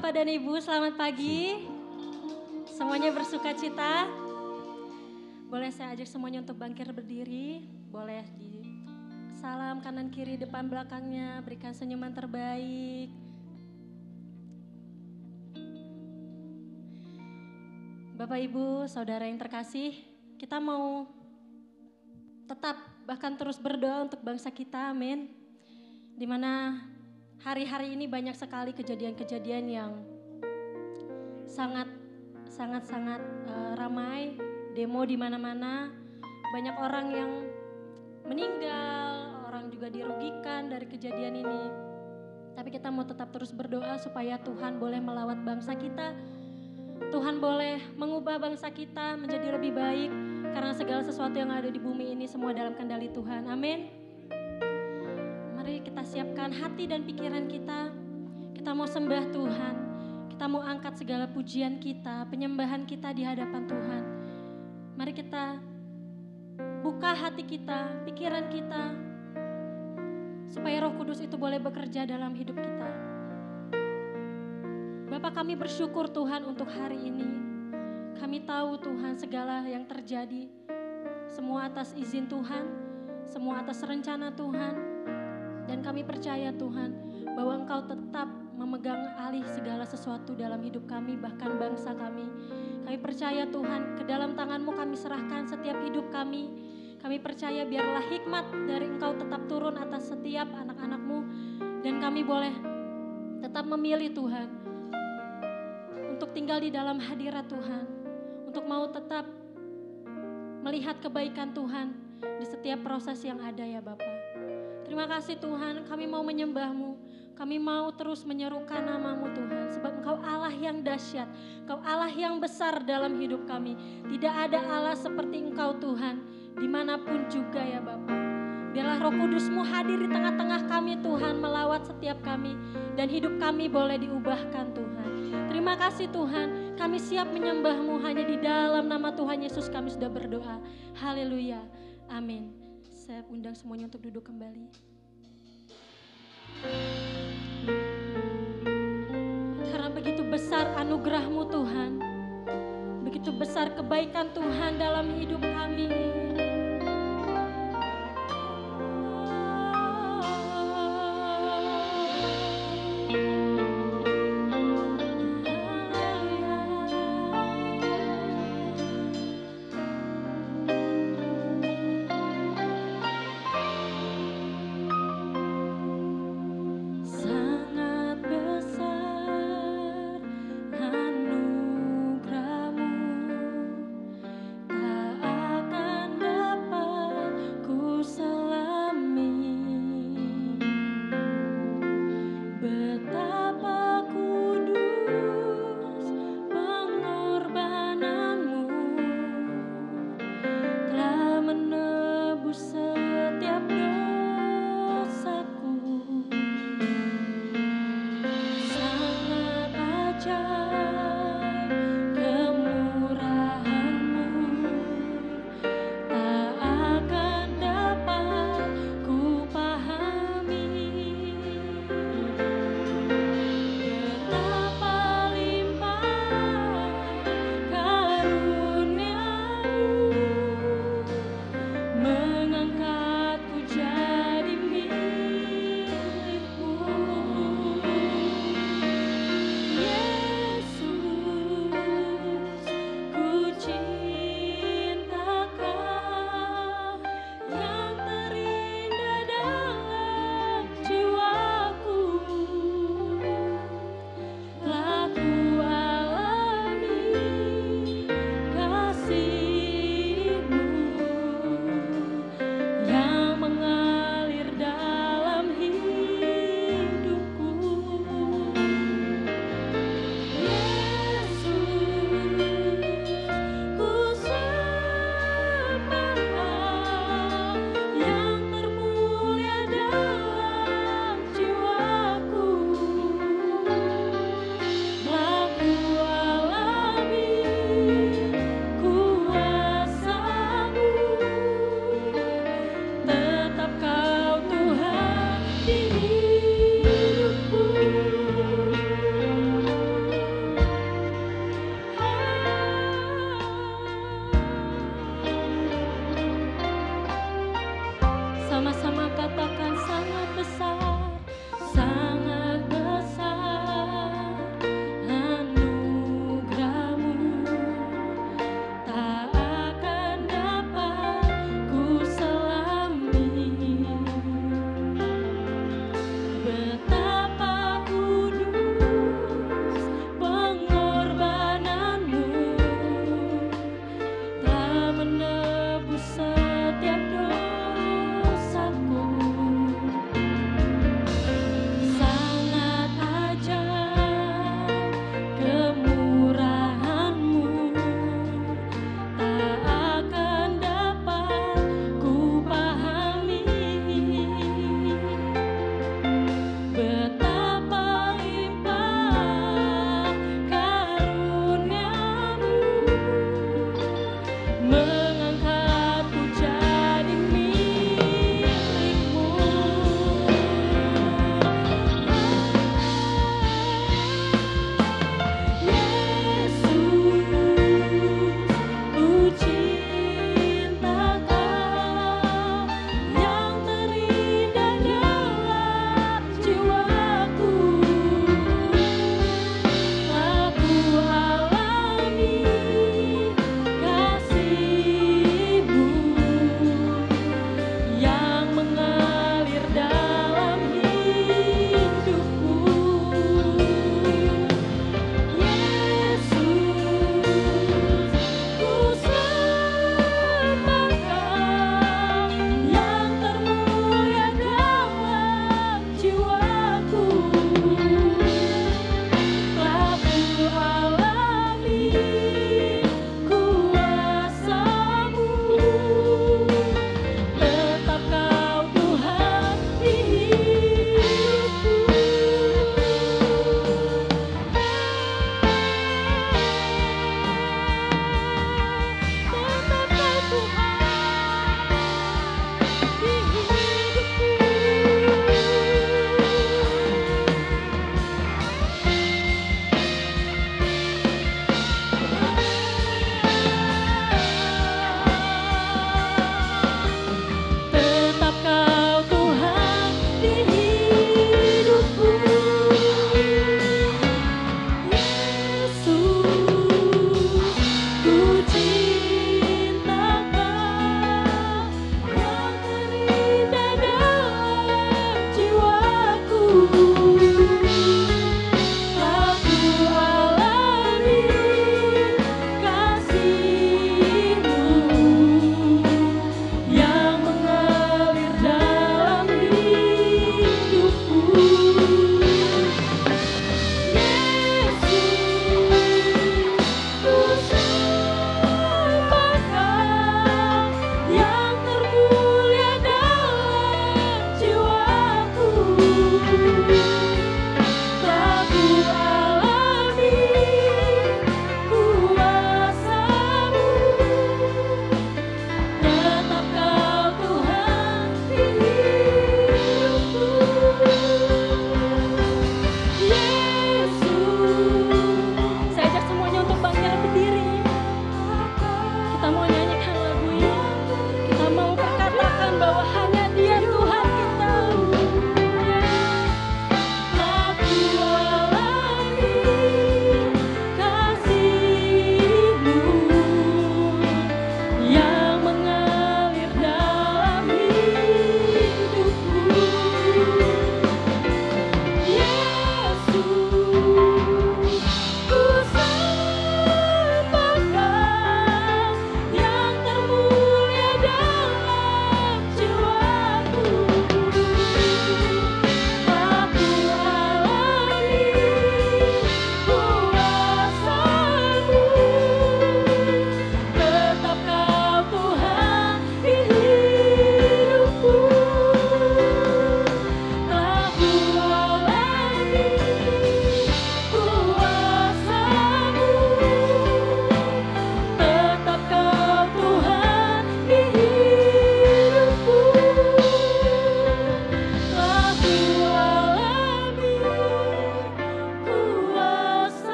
Bapak dan Ibu, selamat pagi. Semuanya bersuka cita. Boleh saya ajak semuanya untuk bangkit berdiri. Boleh di salam kanan kiri depan belakangnya, berikan senyuman terbaik. Bapak Ibu, saudara yang terkasih, kita mau tetap bahkan terus berdoa untuk bangsa kita, amin. Dimana hari-hari ini banyak sekali kejadian-kejadian yang sangat ramai, demo di mana-mana, banyak orang yang meninggal, orang juga dirugikan dari kejadian ini. Tapi kita mau tetap terus berdoa supaya Tuhan boleh melawat bangsa kita, Tuhan boleh mengubah bangsa kita menjadi lebih baik, karena segala sesuatu yang ada di bumi ini semua dalam kendali Tuhan, amin. Mari kita siapkan hati dan pikiran kita mau sembah Tuhan. Kita mau angkat segala pujian kita, penyembahan kita di hadapan Tuhan. Mari kita buka hati kita, pikiran kita, supaya Roh Kudus itu boleh bekerja dalam hidup kita. Bapak, kami bersyukur Tuhan untuk hari ini. Kami tahu Tuhan segala yang terjadi, semua atas izin Tuhan, semua atas rencana Tuhan. Dan kami percaya Tuhan, bahwa Engkau tetap memegang alih segala sesuatu dalam hidup kami, bahkan bangsa kami. Kami percaya Tuhan, ke dalam tangan-Mu kami serahkan setiap hidup kami. Kami percaya biarlah hikmat dari Engkau tetap turun atas setiap anak-anak-Mu. Dan kami boleh tetap memilih Tuhan, untuk tinggal di dalam hadirat Tuhan, untuk mau tetap melihat kebaikan Tuhan di setiap proses yang ada ya Bapak. Terima kasih Tuhan, kami mau menyembah-Mu, kami mau terus menyerukan nama-Mu Tuhan, sebab Engkau Allah yang dahsyat, Engkau Allah yang besar dalam hidup kami. Tidak ada Allah seperti Engkau Tuhan, dimanapun juga ya Bapak. Biarlah Roh Kudus-Mu hadir di tengah-tengah kami Tuhan, melawat setiap kami, dan hidup kami boleh diubahkan Tuhan. Terima kasih Tuhan, kami siap menyembah-Mu, hanya di dalam nama Tuhan Yesus kami sudah berdoa. Haleluya, amin. Saya undang semuanya untuk duduk kembali. Karena begitu besar anugerah-Mu Tuhan, begitu besar kebaikan Tuhan dalam hidup kami.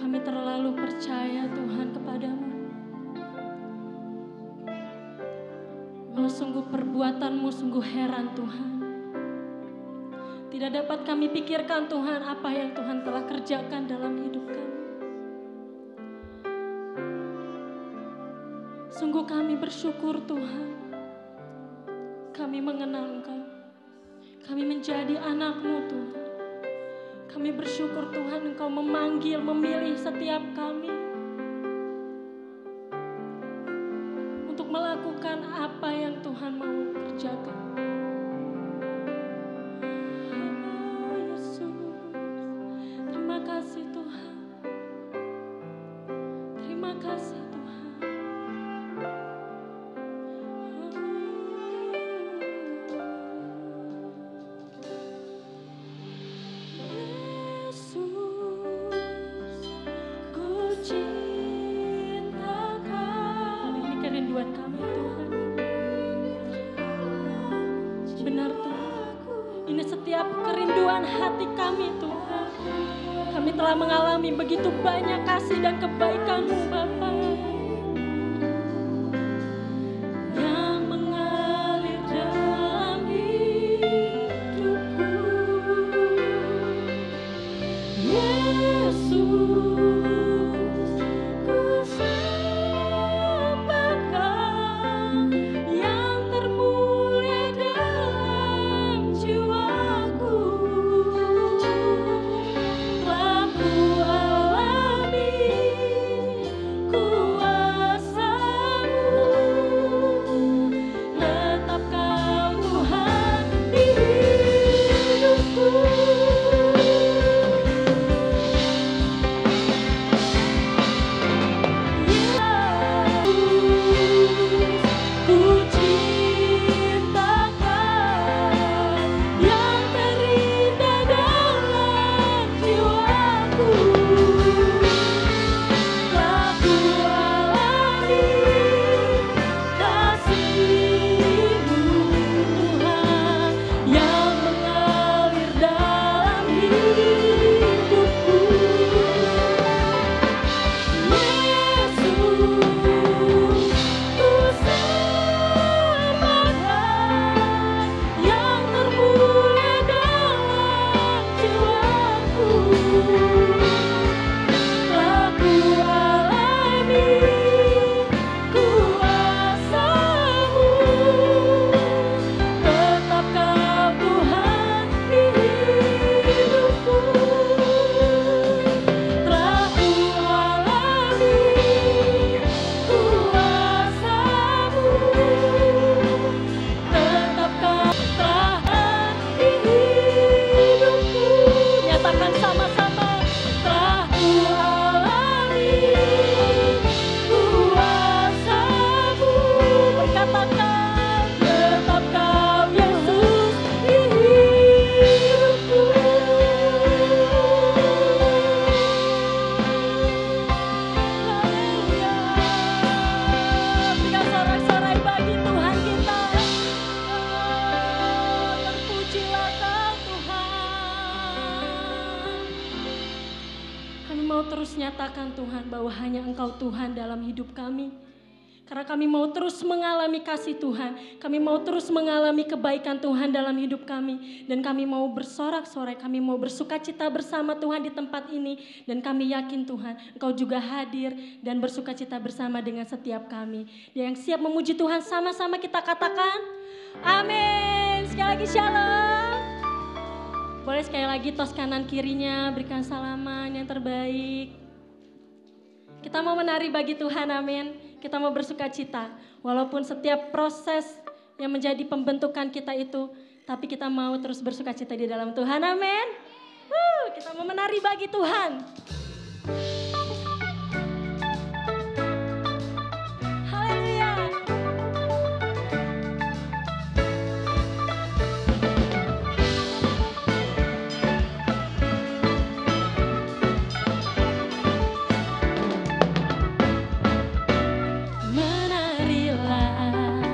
Kami terlalu percaya Tuhan kepadamu. Oh, sungguh perbuatanmu sungguh heran Tuhan. Tidak dapat kami pikirkan Tuhan apa yang Tuhan telah kerjakan dalam hidup kami. Sungguh kami bersyukur Tuhan. Kami mengenal Engkau. Kami menjadi anak-Mu Tuhan. Kami bersyukur Tuhan Engkau memanggil, memilih setiap kami untuk melakukan apa yang Tuhan mau kerjakan. Yesus, terima kasih Tuhan. Terima kasih Tuhan. Kerinduan hati kami Tuhan. Kami telah mengalami begitu banyak kasih dan kebaikan-Mu Bapa, yang mengalir dalam hidupku. Yesus, ku sembahkan yang termulia dalam jiwaku. Telah ku alami kuasa-Mu, tetap Kau Tuhan di hidupku. Ku cintakan yang terindah dalam jiwaku. Telah ku alami kasih-Mu Tuhan yang mengalir dalam hidupku. Yesus, ku sembahkan yang termulia dalam jiwaku. Telah ku alami kuasa-Mu, tetap Kau Tuhan di hidupku. Telah ku alami kuasa-Mu, tetap Kau Tuhan di hidupku. Nyatakan sama-sama. Telah ku alami kuasa-Mu, berkatakan tetap Kau Yesus di hidupku. Haleluya. Berikan sorak-sorai bagi Tuhan kita. Terpujilah Kau Tuhan. Kami mau terus nyatakan Tuhan bahwa hanya Engkau Tuhan dalam hidup kami. Karena kami mau terus mengalami kasih Tuhan. Kami mau terus mengalami kebaikan Tuhan dalam hidup kami. Dan kami mau bersorak-sorai, kami mau bersukacita bersama Tuhan di tempat ini. Dan kami yakin Tuhan, Engkau juga hadir dan bersukacita bersama dengan setiap kami. Dan yang siap memuji Tuhan sama-sama kita katakan, amin. Sekali lagi shalom. Boleh sekali lagi tos kanan kirinya, berikan salaman yang terbaik. Kita mau menari bagi Tuhan, amin. Kita mau bersukacita, walaupun setiap proses yang menjadi pembentukan kita itu, tapi kita mau terus bersukacita di dalam Tuhan, amin. Kita mau menari bagi Tuhan. Haleluya. Menarilah,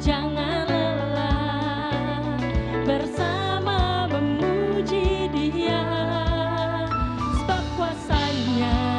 jangan lelah, bersama memuji Dia, sebab kuasa-Nya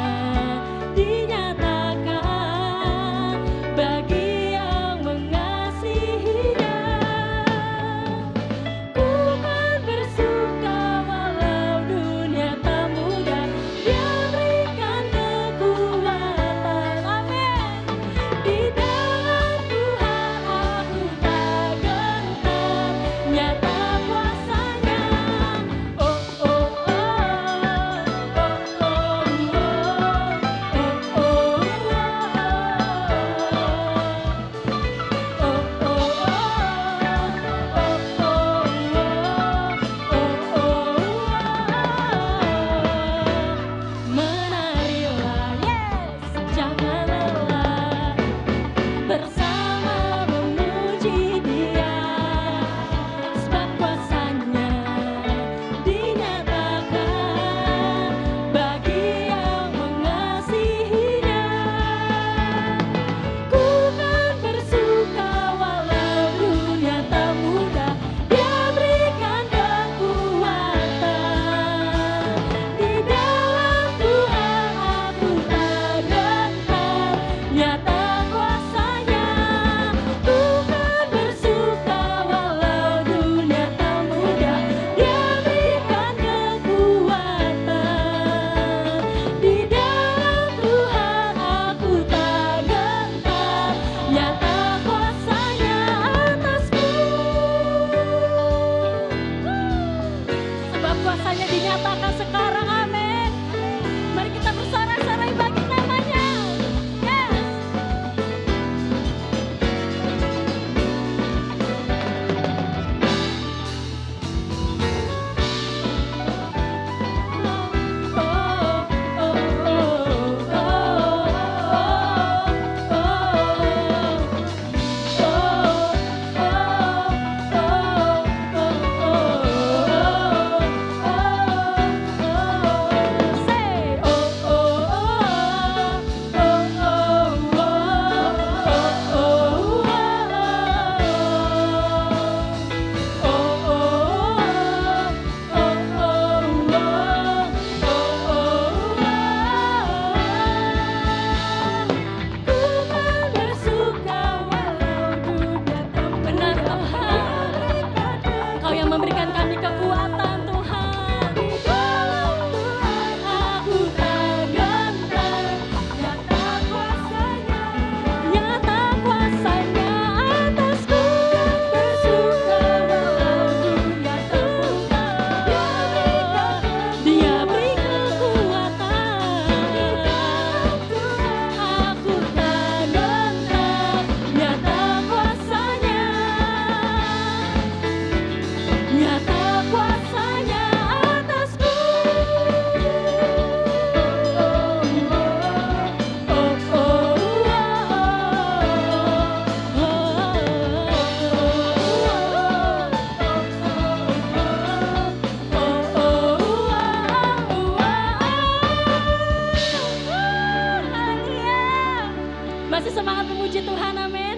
Masih semangat memuji Tuhan, amin.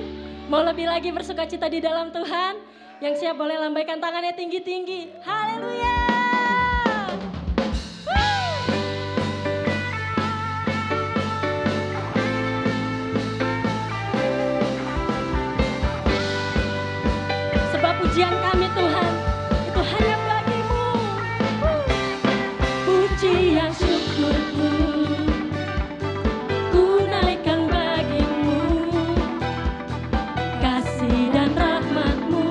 Mau lebih lagi bersukacita di dalam Tuhan? Yang siap boleh lambaikan tangannya tinggi-tinggi. Haleluya. Sebab pujian kami Tuhan, itu hanya bagimu. Pujian syukurku ku naikkan bagimu. Kasih dan rahmat-Mu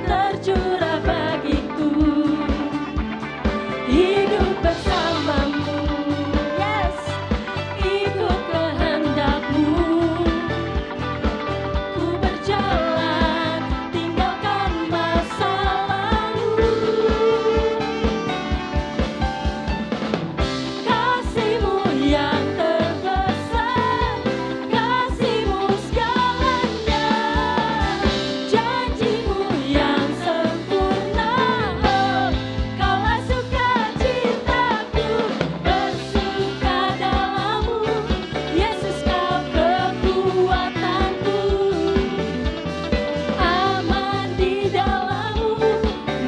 tercurah bagiku. Hidup bersamamu, yes, ikut kehendak-Mu. Ku berjalan, tinggalkan masa lalu. Kasih-Mu yang terbesar, kasih-Mu segalanya. Janji-Mu yang sempurna, oh, Kaulah sukacitaku. Bersuka dalam-Mu, Yesus Kau kekuatanku. Aman di dalam-Mu,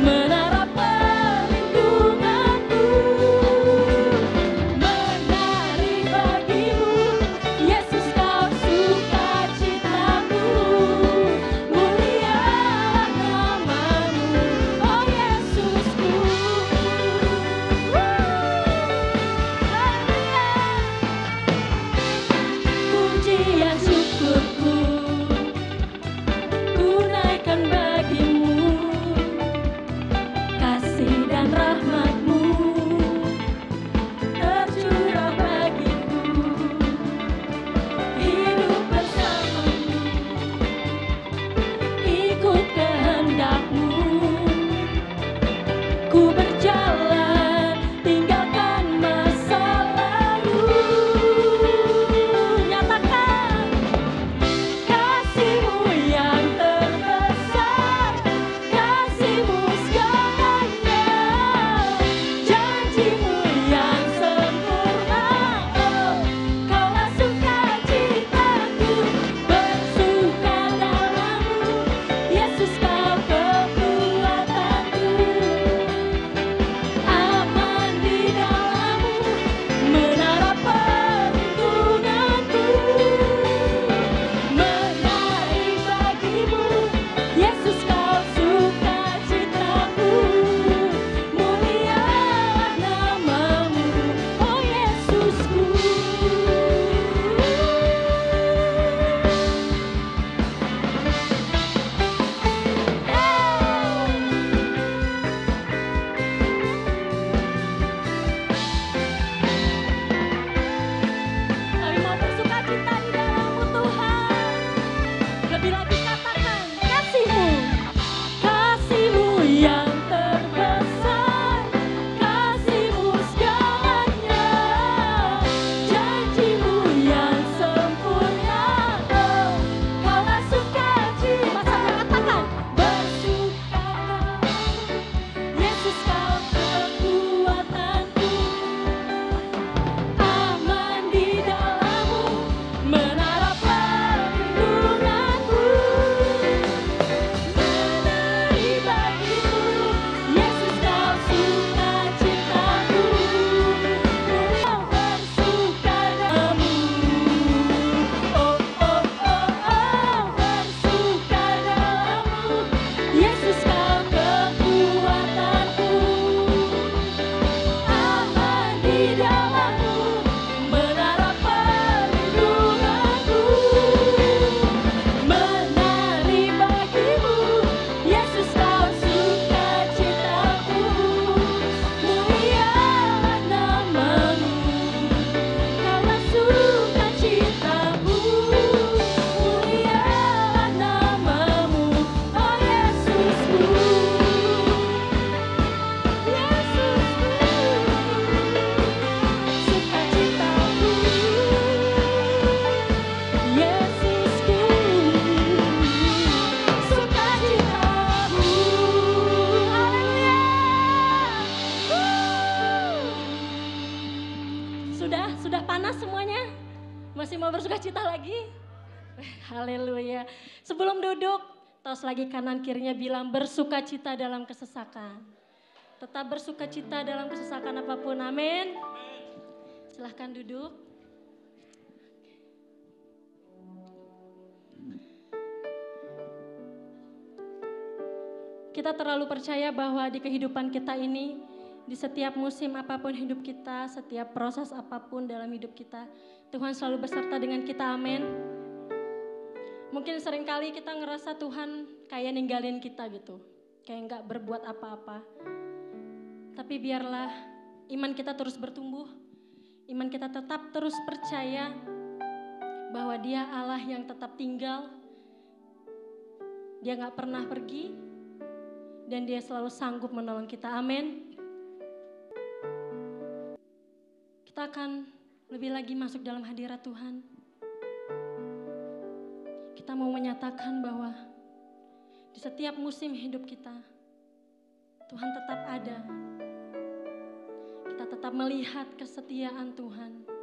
menara perlindunganku. Menari bagimu, Yesus Kau sukacitaku. Mulialah nama-Mu, oh Yesusku. Pujian syukurku ku naikkan bagimu. Kasih dan rahmat-Mu tercurah bagiku. Hidup bersama-Mu, ikut kehendak-Mu. Ku berjalan, tinggalkan masa lalu. Nyatakan kasih-Mu yang terbesar, kasih-Mu segalanya. Janji-Mu yang sempurna, oh, Kaulah sukacitaku. Bersuka dalam-Mu, Yesus Kau kekuatanku. Aman di dalam-Mu, menara perlindunganku. Menari bagimu, Yesus Kau sukacitaku. Mulialah nama-Mu, oh Yesusku. Kami mau bersukacita di dalam-Mu Tuhan. Lebih lagi katakan kasih-Mu, kasih-Mu yang terbesar, kasih-Mu segalanya. Janji-Mu yang sempurna, oh, Kaulah sukacita. Katakan bersuka dalam-Mu, Yesus Kau kekuatanku. Aman di dalam-Mu, menara perlindunganku. Menari bagimu, Yesus Kau sukacitaku. Kau bersuka dalam-Mu, oh oh oh oh, bersuka dalam-Mu, Yesus Kau kekuatanku. Aman di dalam-Mu, menara perlindunganku. Menari bagimu, Yesus Kau sukacitaku. Mulialah nama-Mu, Kaulah sukacitaku. Mulialah nama-Mu, oh Yesusku. Sukacitaku, Yesusku, sukacitaku. Haleluya. Sudah panas semuanya? Masih mau bersuka cita lagi? Haleluya. Sebelum duduk, tos lagi kanan kirinya bilang bersuka cita dalam kesesakan. Tetap bersuka cita dalam kesesakan apapun, amin. Silahkan duduk. Kita terlalu percaya bahwa di kehidupan kita ini, di setiap musim apapun hidup kita, setiap proses apapun dalam hidup kita, Tuhan selalu beserta dengan kita, amin. Mungkin seringkali kita ngerasa Tuhan kayak ninggalin kita gitu, kayak nggak berbuat apa-apa. Tapi biarlah iman kita terus bertumbuh, iman kita tetap terus percaya bahwa Dia Allah yang tetap tinggal, Dia nggak pernah pergi, dan Dia selalu sanggup menolong kita, amin. Kita akan lebih lagi masuk dalam hadirat Tuhan. Kita mau menyatakan bahwa di setiap musim hidup kita, Tuhan tetap ada. Kita tetap melihat kesetiaan Tuhan.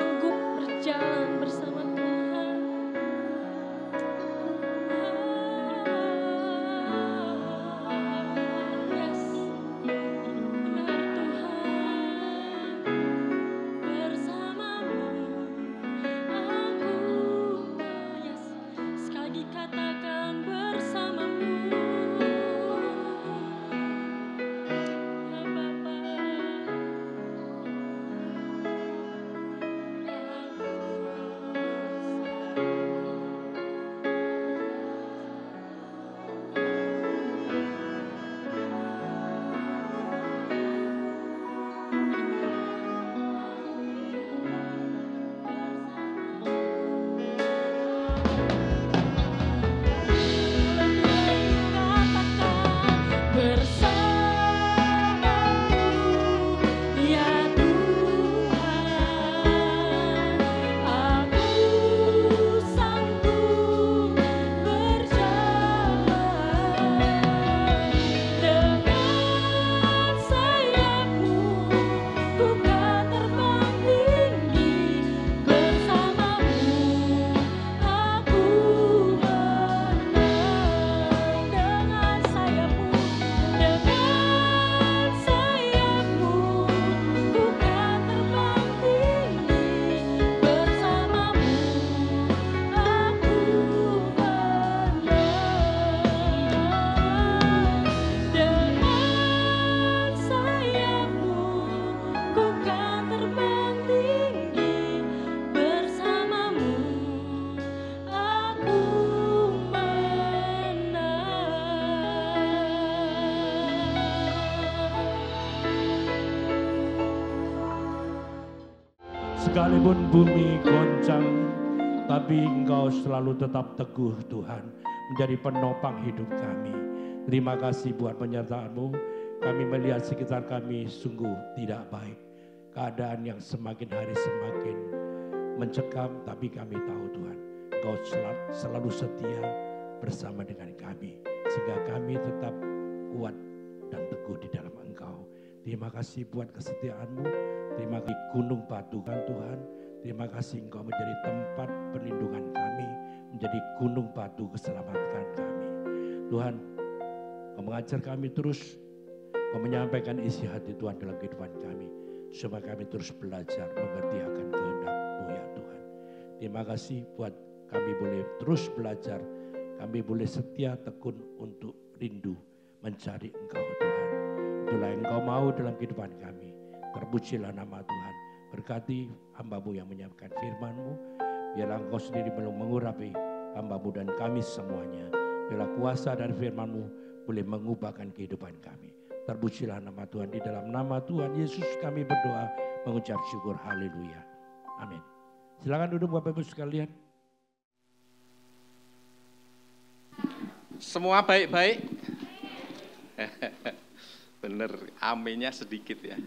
sanggup berjalan bersama Tuhan. Yes, benar Tuhan, bersamamu aku. Yes, sekali lagi katakan bersamamu. Sekalipun bumi goncang, tapi Engkau selalu tetap teguh Tuhan, menjadi penopang hidup kami. Terima kasih buat penyertaan-Mu. Kami melihat sekitar kami sungguh tidak baik. Keadaan yang semakin hari semakin mencekam, tapi kami tahu Tuhan, Engkau selalu setia bersama dengan kami. Sehingga kami tetap kuat dan teguh di dalam Engkau. Terima kasih buat kesetiaan-Mu. Terima kasih gunung batu kan Tuhan. Terima kasih Engkau menjadi tempat perlindungan kami. Menjadi gunung batu keselamatan kami. Tuhan, Engkau mengajar kami terus. Engkau menyampaikan isi hati Tuhan dalam kehidupan kami. Supaya kami terus belajar mengerti akan kehendak-Mu ya Tuhan. Terima kasih buat kami boleh terus belajar. Kami boleh setia tekun untuk rindu mencari Engkau Tuhan. Itulah yang Engkau mau dalam kehidupan kami. Terpujilah nama Tuhan. Berkati hamba-Mu yang menyampaikan firman-Mu. Biarlah Engkau sendiri belum mengurapi hamba-Mu dan kami semuanya. Biarlah kuasa dari firman-Mu boleh mengubahkan kehidupan kami. Terpujilah nama Tuhan. Di dalam nama Tuhan Yesus kami berdoa mengucap syukur. Haleluya. Amin. Silakan duduk Bapak Ibu sekalian. Semua baik-baik? Bener, aminnya sedikit ya.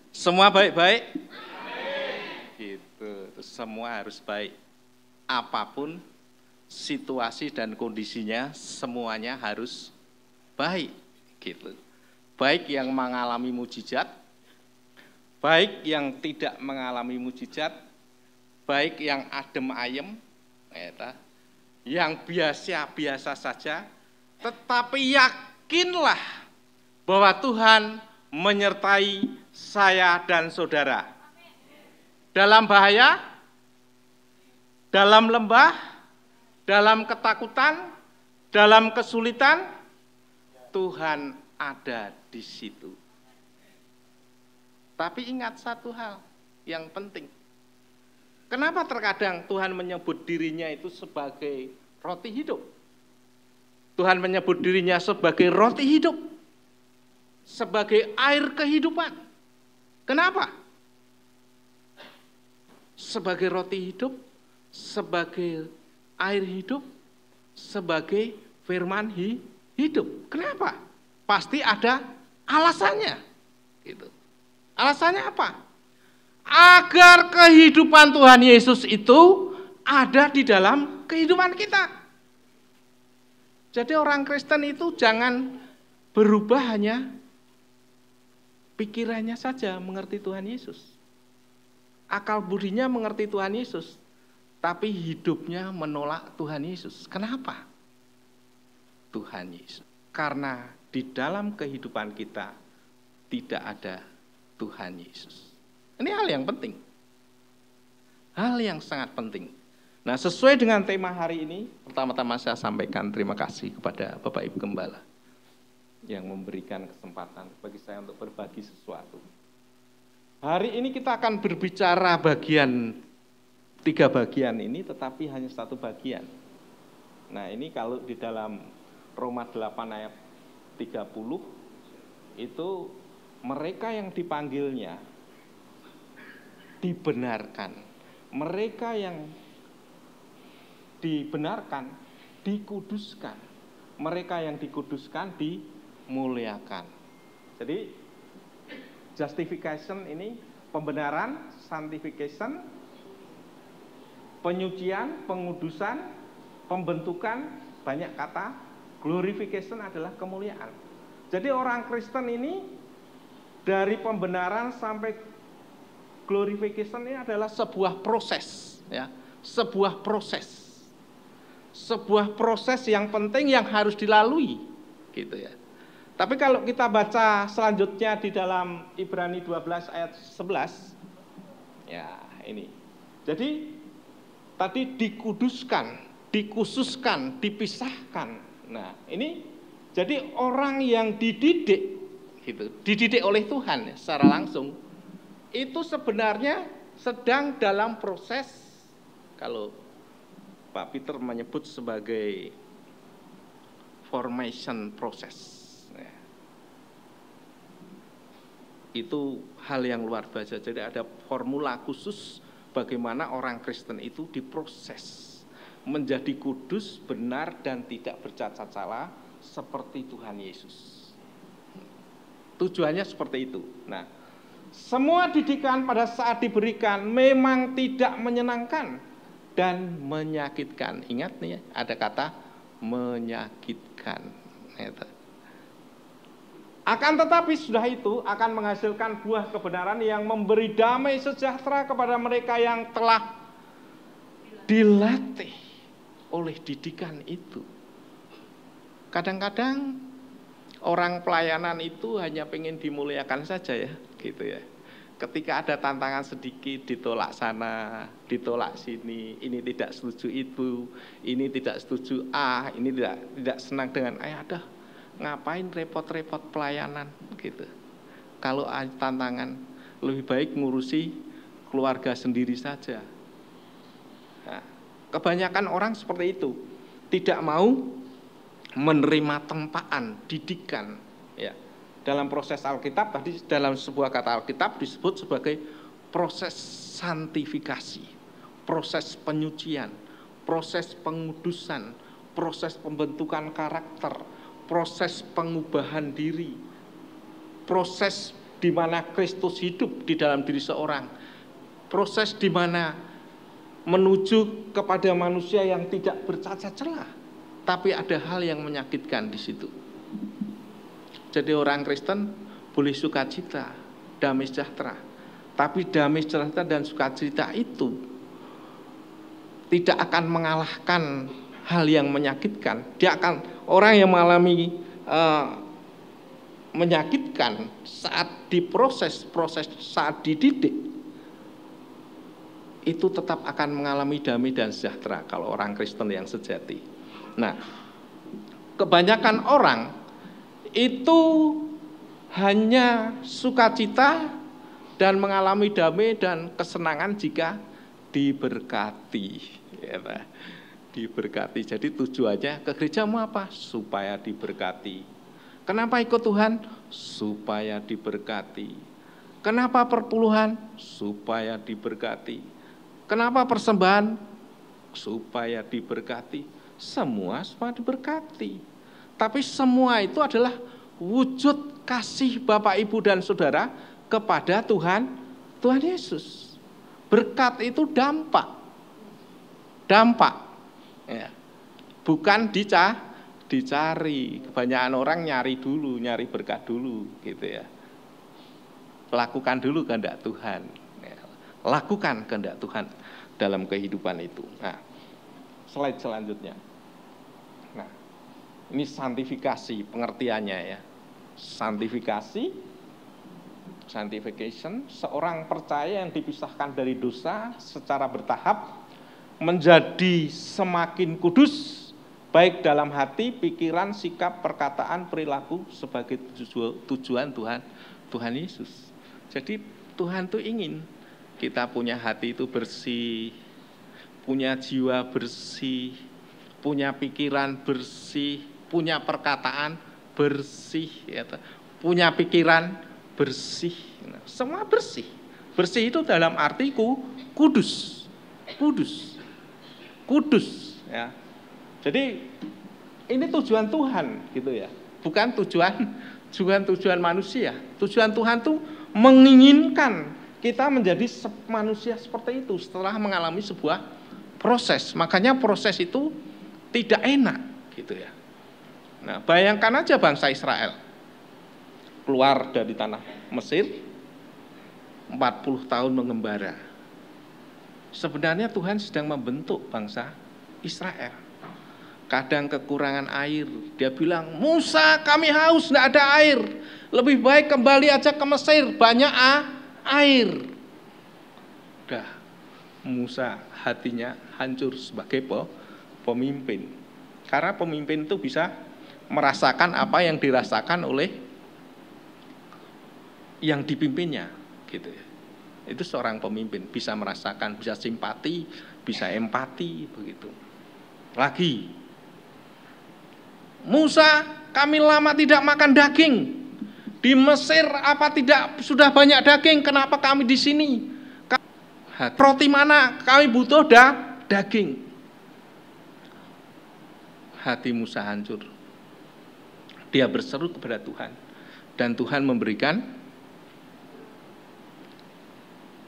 Semua baik-baik? Gitu, semua harus baik. Apapun situasi dan kondisinya, semuanya harus baik. Gitu. Baik yang mengalami mujizat, baik yang tidak mengalami mujizat, baik yang adem ayem, yang biasa-biasa saja, tetapi yakinlah bahwa Tuhan menyertai saya dan saudara. Dalam bahaya, dalam lembah, dalam ketakutan, dalam kesulitan, Tuhan ada di situ. Tapi ingat satu hal yang penting. Kenapa terkadang Tuhan menyebut dirinya itu sebagai roti hidup? Tuhan menyebut dirinya sebagai roti hidup, sebagai air kehidupan. Kenapa? Sebagai roti hidup, sebagai air hidup, sebagai firman hidup. Kenapa? Pasti ada alasannya. Gitu. Alasannya apa? Agar kehidupan Tuhan Yesus itu ada di dalam kehidupan kita. Jadi orang Kristen itu jangan berubah hanya pikirannya saja mengerti Tuhan Yesus. akal budinya mengerti Tuhan Yesus, tapi hidupnya menolak Tuhan Yesus. Kenapa? Tuhan Yesus. Karena di dalam kehidupan kita tidak ada Tuhan Yesus. Ini hal yang penting. Hal yang sangat penting. Nah, sesuai dengan tema hari ini, pertama-tama saya sampaikan terima kasih kepada Bapak Ibu Gembala yang memberikan kesempatan bagi saya untuk berbagi sesuatu. Hari ini kita akan berbicara tiga bagian ini, tetapi hanya satu bagian. Nah, ini kalau di dalam Roma 8 ayat 30, itu mereka yang dipanggilnya dibenarkan. Mereka yang dibenarkan dikuduskan. Mereka yang dikuduskan dimuliakan. Jadi justification ini pembenaran, sanctification, penyucian, pengudusan, pembentukan, banyak kata. Glorification adalah kemuliaan. Jadi orang Kristen ini dari pembenaran sampai glorification ini adalah sebuah proses, ya, sebuah proses yang penting yang harus dilalui, gitu ya. Tapi kalau kita baca selanjutnya di dalam Ibrani 12 ayat 11, ya ini. Jadi tadi dikuduskan, dikhususkan, dipisahkan. Nah, ini jadi orang yang dididik, gitu, dididik oleh Tuhan secara langsung, itu sebenarnya sedang dalam proses, kalau Pak Peter menyebut sebagai formation process. Itu hal yang luar biasa. Jadi ada formula khusus bagaimana orang Kristen itu diproses menjadi kudus, benar, dan tidak bercacat salah seperti Tuhan Yesus. Tujuannya seperti itu. Nah, semua didikan pada saat diberikan memang tidak menyenangkan dan menyakitkan. Ingat nih, ada kata menyakitkan. Akan tetapi sudah itu akan menghasilkan buah kebenaran yang memberi damai sejahtera kepada mereka yang telah dilatih oleh didikan itu. Kadang-kadang orang pelayanan itu hanya pengen dimuliakan saja ya, gitu ya. Ketika ada tantangan sedikit ditolak sana, ditolak sini, ini tidak setuju itu, ini tidak setuju A, ini tidak senang dengan A, ada ngapain repot-repot pelayanan gitu. Kalau ada tantangan lebih baik ngurusi keluarga sendiri saja. Nah, kebanyakan orang seperti itu, tidak mau menerima tempaan, didikan, ya. Dalam proses Alkitab tadi, dalam sebuah kata Alkitab disebut sebagai proses santifikasi, proses penyucian, proses pengudusan, proses pembentukan karakter, proses pengubahan diri, proses di mana Kristus hidup di dalam diri seorang, proses di mana menuju kepada manusia yang tidak bercacat celah, tapi ada hal yang menyakitkan di situ. Jadi orang Kristen boleh sukacita, damai sejahtera, tapi damai sejahtera dan sukacita itu tidak akan mengalahkan hal yang menyakitkan. Dia akan, orang yang mengalami menyakitkan saat diproses, saat dididik, itu tetap akan mengalami damai dan sejahtera kalau orang Kristen yang sejati. Nah, kebanyakan orang itu hanya sukacita dan mengalami damai dan kesenangan jika diberkati, ya, diberkati. Jadi tujuannya ke gereja mau apa? Supaya diberkati. Kenapa ikut Tuhan? Supaya diberkati. Kenapa perpuluhan? Supaya diberkati. Kenapa persembahan? Supaya diberkati. Semua supaya diberkati. Tapi semua itu adalah wujud kasih Bapak, Ibu, dan Saudara kepada Tuhan Yesus. Berkat itu dampak. Ya. Bukan dicari. Kebanyakan orang nyari berkat dulu, gitu ya. Lakukan dulu kehendak Tuhan. Ya. lakukan kehendak Tuhan dalam kehidupan itu. Nah, slide selanjutnya. Nah, ini sanctifikasi pengertiannya ya. Sanctification, seorang percaya yang dipisahkan dari dosa secara bertahap menjadi semakin kudus, baik dalam hati, pikiran, sikap, perkataan, perilaku sebagai tujuan Tuhan Yesus. Jadi Tuhan tuh ingin kita punya hati itu bersih, punya jiwa bersih, punya pikiran bersih, punya perkataan bersih, ya, punya pikiran bersih, semua bersih. Bersih itu dalam artiku kudus, ya. Jadi ini tujuan Tuhan gitu ya, bukan tujuan manusia. Tujuan Tuhan tuh menginginkan kita menjadi manusia seperti itu setelah mengalami sebuah proses. Makanya proses itu tidak enak gitu ya. Nah, bayangkan aja bangsa Israel keluar dari tanah Mesir 40 tahun mengembara. Sebenarnya Tuhan sedang membentuk bangsa Israel. Kadang kekurangan air, dia bilang, Musa kami haus, tidak ada air. Lebih baik kembali aja ke Mesir, banyak air. Udah, Musa hatinya hancur sebagai pemimpin. Karena pemimpin itu bisa merasakan apa yang dirasakan oleh yang dipimpinnya, gitu ya. Itu seorang pemimpin bisa merasakan, bisa simpati, bisa empati, begitu. Lagi, Musa, kami lama tidak makan daging. Di Mesir apa tidak sudah banyak daging? Kenapa kami di sini? Roti mana? Kami butuh daging. Hati Musa hancur. Dia berseru kepada Tuhan, dan Tuhan memberikan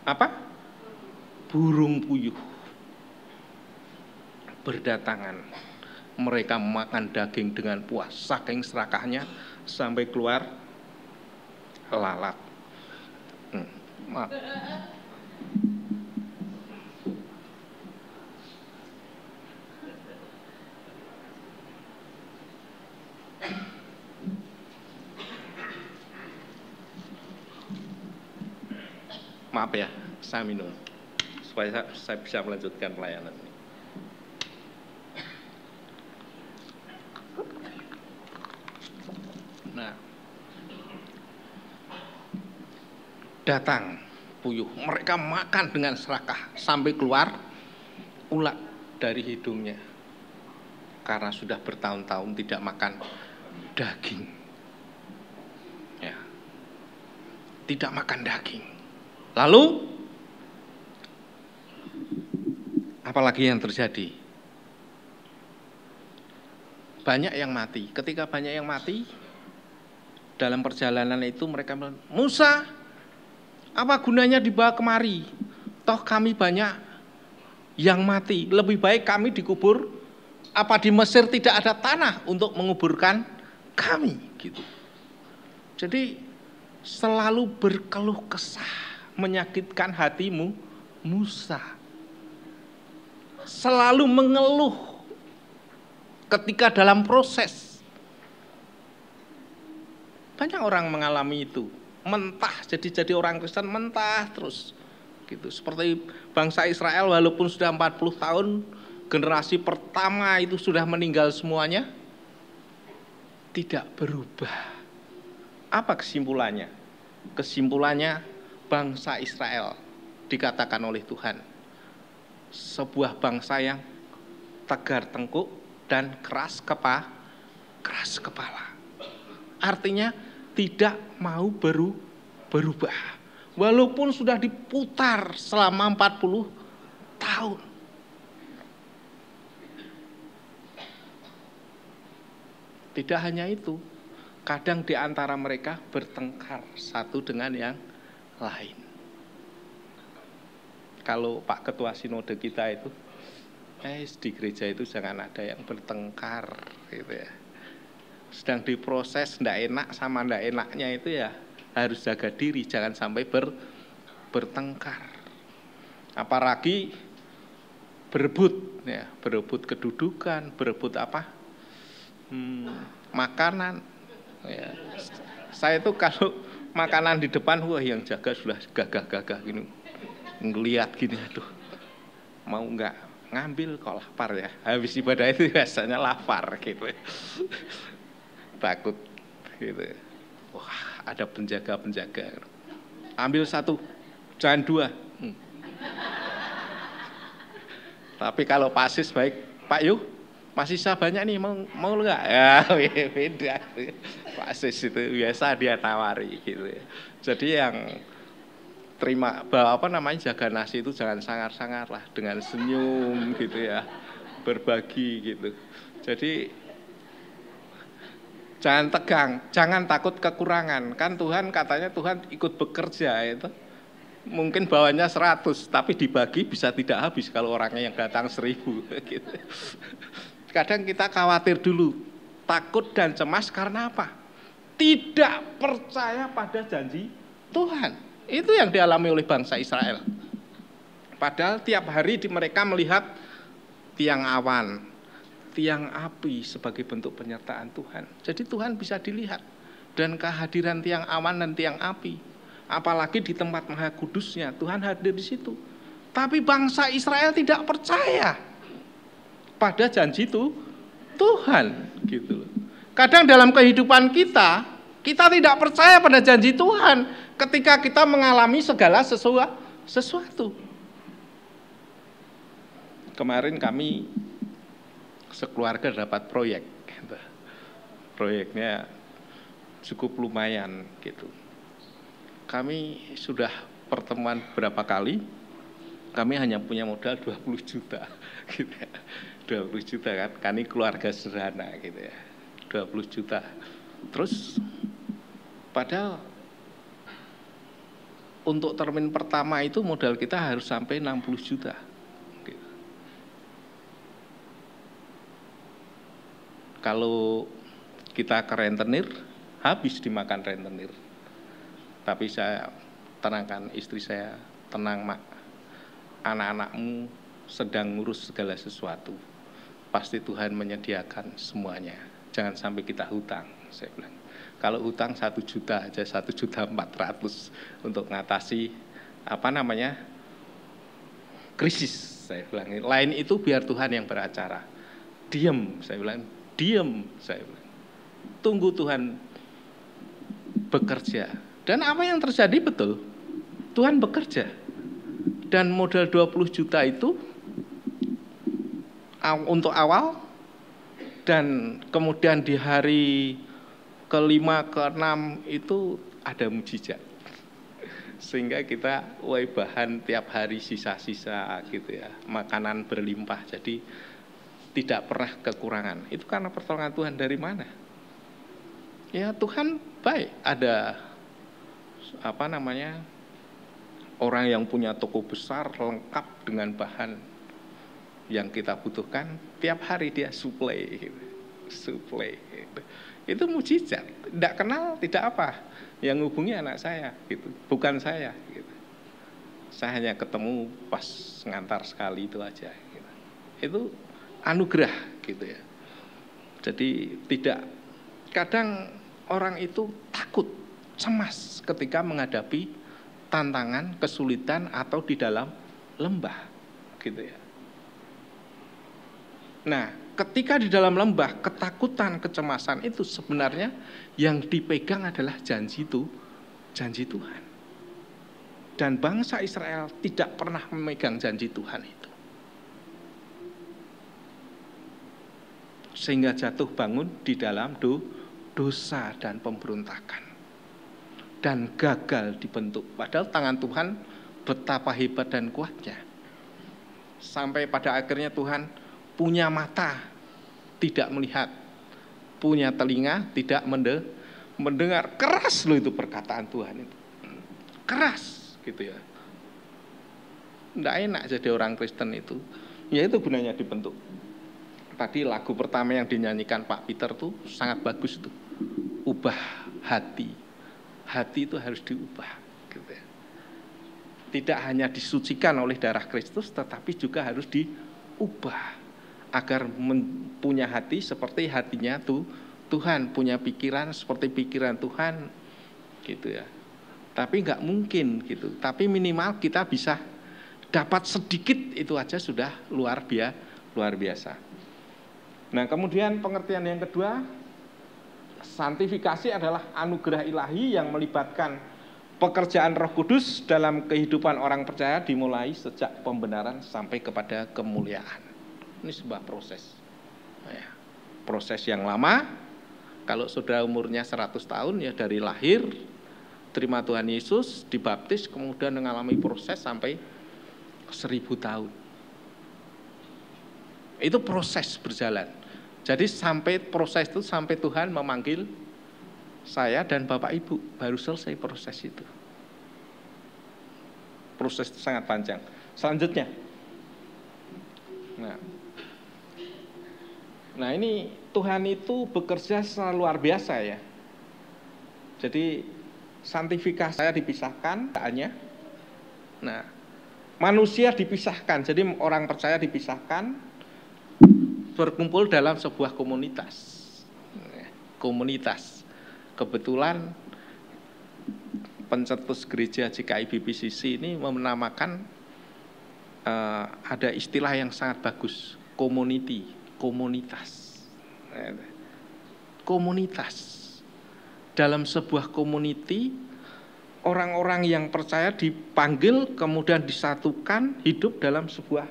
apa? Burung puyuh berdatangan. Mereka makan daging dengan puas, saking serakahnya sampai keluar lalat. Maaf. Maaf ya, saya minum supaya saya bisa melanjutkan pelayanan ini. Nah, datang puyuh, mereka makan dengan serakah sampai keluar ulat dari hidungnya karena sudah bertahun-tahun tidak makan daging. Ya, tidak makan daging. Lalu apalagi yang terjadi? Banyak yang mati. Ketika banyak yang mati dalam perjalanan itu, mereka bilang, Musa, apa gunanya dibawa kemari? Toh kami banyak yang mati. Lebih baik kami dikubur. Apa di Mesir tidak ada tanah untuk menguburkan kami? Gitu. Jadi selalu berkeluh kesah, menyakitkan hatimu Musa. Selalu mengeluh ketika dalam proses. Banyak orang mengalami itu, mentah, jadi orang Kristen mentah terus gitu. Seperti bangsa Israel, walaupun sudah 40 tahun generasi pertama itu sudah meninggal semuanya, tidak berubah. Apa kesimpulannya? Kesimpulannya, bangsa Israel dikatakan oleh Tuhan sebuah bangsa yang tegar tengkuk dan keras kepala. Artinya tidak mau berubah. Walaupun sudah diputar selama 40 tahun. Tidak hanya itu, kadang di antara mereka bertengkar satu dengan yang lain. Kalau Pak Ketua Sinode kita itu, di gereja itu jangan ada yang bertengkar gitu ya. Sedang diproses, ndak enak sama ndak enaknya itu ya harus jaga diri, jangan sampai bertengkar. Apalagi berebut, ya, berebut kedudukan, berebut apa? Makanan. Ya. Saya itu kalau makanan di depan, wah yang jaga sudah gagah-gagah gini, ngeliat gini, aduh, mau nggak ngambil kok lapar ya. Habis ibadah itu biasanya lapar gitu. Takut gitu. Wah, ada penjaga-penjaga. Ambil satu, jangan dua. Tapi kalau pasis baik, Pak Yuh, masih sisa banyak nih, mau nggak? Ya beda. Pasis itu biasa dia tawari gitu ya. Jadi yang terima jaga nasi itu jangan sangar-sangar lah, dengan senyum gitu ya, berbagi gitu. Jadi jangan tegang, jangan takut kekurangan. Kan Tuhan katanya Tuhan ikut bekerja itu. Mungkin bawahnya 100, tapi dibagi bisa tidak habis kalau orangnya yang datang 1000 gitu. Kadang kita khawatir dulu, takut dan cemas karena apa? Tidak percaya pada janji Tuhan. Itu yang dialami oleh bangsa Israel. Padahal tiap hari mereka melihat tiang awan, tiang api sebagai bentuk penyertaan Tuhan. Jadi Tuhan bisa dilihat. Dan kehadiran tiang awan dan tiang api, apalagi di tempat maha kudusnya, Tuhan hadir di situ. Tapi bangsa Israel tidak percaya pada janji itu Tuhan gitu. Kadang dalam kehidupan kita tidak percaya pada janji Tuhan ketika kita mengalami segala sesuatu. Kemarin kami sekeluarga dapat proyek. Proyeknya cukup lumayan gitu. Kami sudah pertemuan berapa kali, kami hanya punya modal 20 juta gitu ya. 20 juta kan ini keluarga sederhana gitu ya. 20 juta. Terus padahal untuk termin pertama itu modal kita harus sampai 60 juta. Gitu. Kalau kita ke rentenir, habis dimakan rentenir. Tapi saya tenangkan istri saya, tenang Mak, anak-anakmu sedang ngurus segala sesuatu. Pasti Tuhan menyediakan semuanya. Jangan sampai kita hutang, saya bilang. Kalau hutang 1 juta aja, 1.400.000 untuk ngatasi krisis, saya bilang. Lain itu biar Tuhan yang beracara. Diam, saya bilang. Diam, saya bilang. Tunggu Tuhan bekerja. Dan apa yang terjadi betul, Tuhan bekerja. Dan modal 20 juta itu untuk awal, dan kemudian di hari ke-5, ke-6 itu ada mujizat. Sehingga kita bahan tiap hari sisa-sisa gitu ya, makanan berlimpah, jadi tidak pernah kekurangan. Itu karena pertolongan Tuhan. Dari mana? Ya Tuhan baik. Ada orang yang punya toko besar lengkap dengan bahan yang kita butuhkan, tiap hari dia suplai gitu. Itu mujizat. Tidak kenal, tidak apa. Yang hubungi anak saya gitu, bukan saya gitu. Saya hanya ketemu pas ngantar sekali itu aja gitu. Itu anugerah gitu ya. Jadi kadang orang itu takut, cemas ketika menghadapi tantangan, kesulitan atau di dalam lembah gitu ya. Nah, ketika di dalam lembah, ketakutan, kecemasan itu sebenarnya yang dipegang adalah janji Tuhan. Dan bangsa Israel tidak pernah memegang janji Tuhan itu. Sehingga jatuh bangun di dalam dosa dan pemberontakan. Dan gagal dibentuk. Padahal tangan Tuhan betapa hebat dan kuatnya. Sampai pada akhirnya Tuhan punya mata, tidak melihat. Punya telinga, tidak mendengar. Keras loh itu perkataan Tuhan itu. Keras gitu ya. Tidak enak jadi orang Kristen itu. Ya itu gunanya dibentuk. Tadi lagu pertama yang dinyanyikan Pak Peter tuh sangat bagus tuh. Ubah hati. Hati itu harus diubah gitu ya. tidak hanya disucikan oleh darah Kristus, tetapi juga harus diubah agar punya hati seperti hatinya Tuhan, punya pikiran seperti pikiran Tuhan, gitu ya. Tapi nggak mungkin gitu. Tapi minimal kita bisa dapat sedikit, itu aja sudah luar biasa. Nah, kemudian pengertian yang kedua, santifikasi adalah anugerah ilahi yang melibatkan pekerjaan Roh Kudus dalam kehidupan orang percaya dimulai sejak pembenaran sampai kepada kemuliaan. Ini sebuah proses. Proses yang lama. Kalau saudara umurnya 100 tahun ya dari lahir, terima Tuhan Yesus, dibaptis, kemudian mengalami proses sampai 1000 tahun. Itu proses berjalan. Jadi sampai proses itu, sampai Tuhan memanggil saya dan Bapak Ibu, baru selesai proses itu. Proses itu sangat panjang. Selanjutnya, nah ini Tuhan itu bekerja secara luar biasa ya. Jadi santifikasi saya dipisahkan, nah manusia dipisahkan, jadi orang percaya dipisahkan, berkumpul dalam sebuah komunitas. Kebetulan pencetus gereja GKI BPCC ini menamakan ada istilah yang sangat bagus, komunitas. Dalam sebuah community, orang-orang yang percaya dipanggil kemudian disatukan hidup dalam sebuah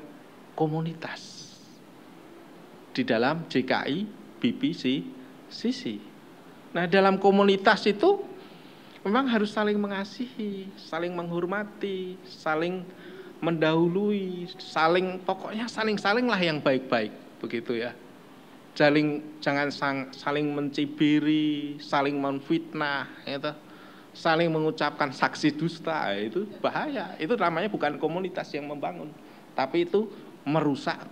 komunitas. Di dalam GKI BPCC. Nah, dalam komunitas itu memang harus saling mengasihi, saling menghormati, saling mendahului, pokoknya saling lah yang baik-baik, begitu ya. Jangan saling mencibiri, saling menfitnah, gitu. Saling mengucapkan saksi dusta, itu bahaya. Itu namanya bukan komunitas yang membangun, tapi itu merusak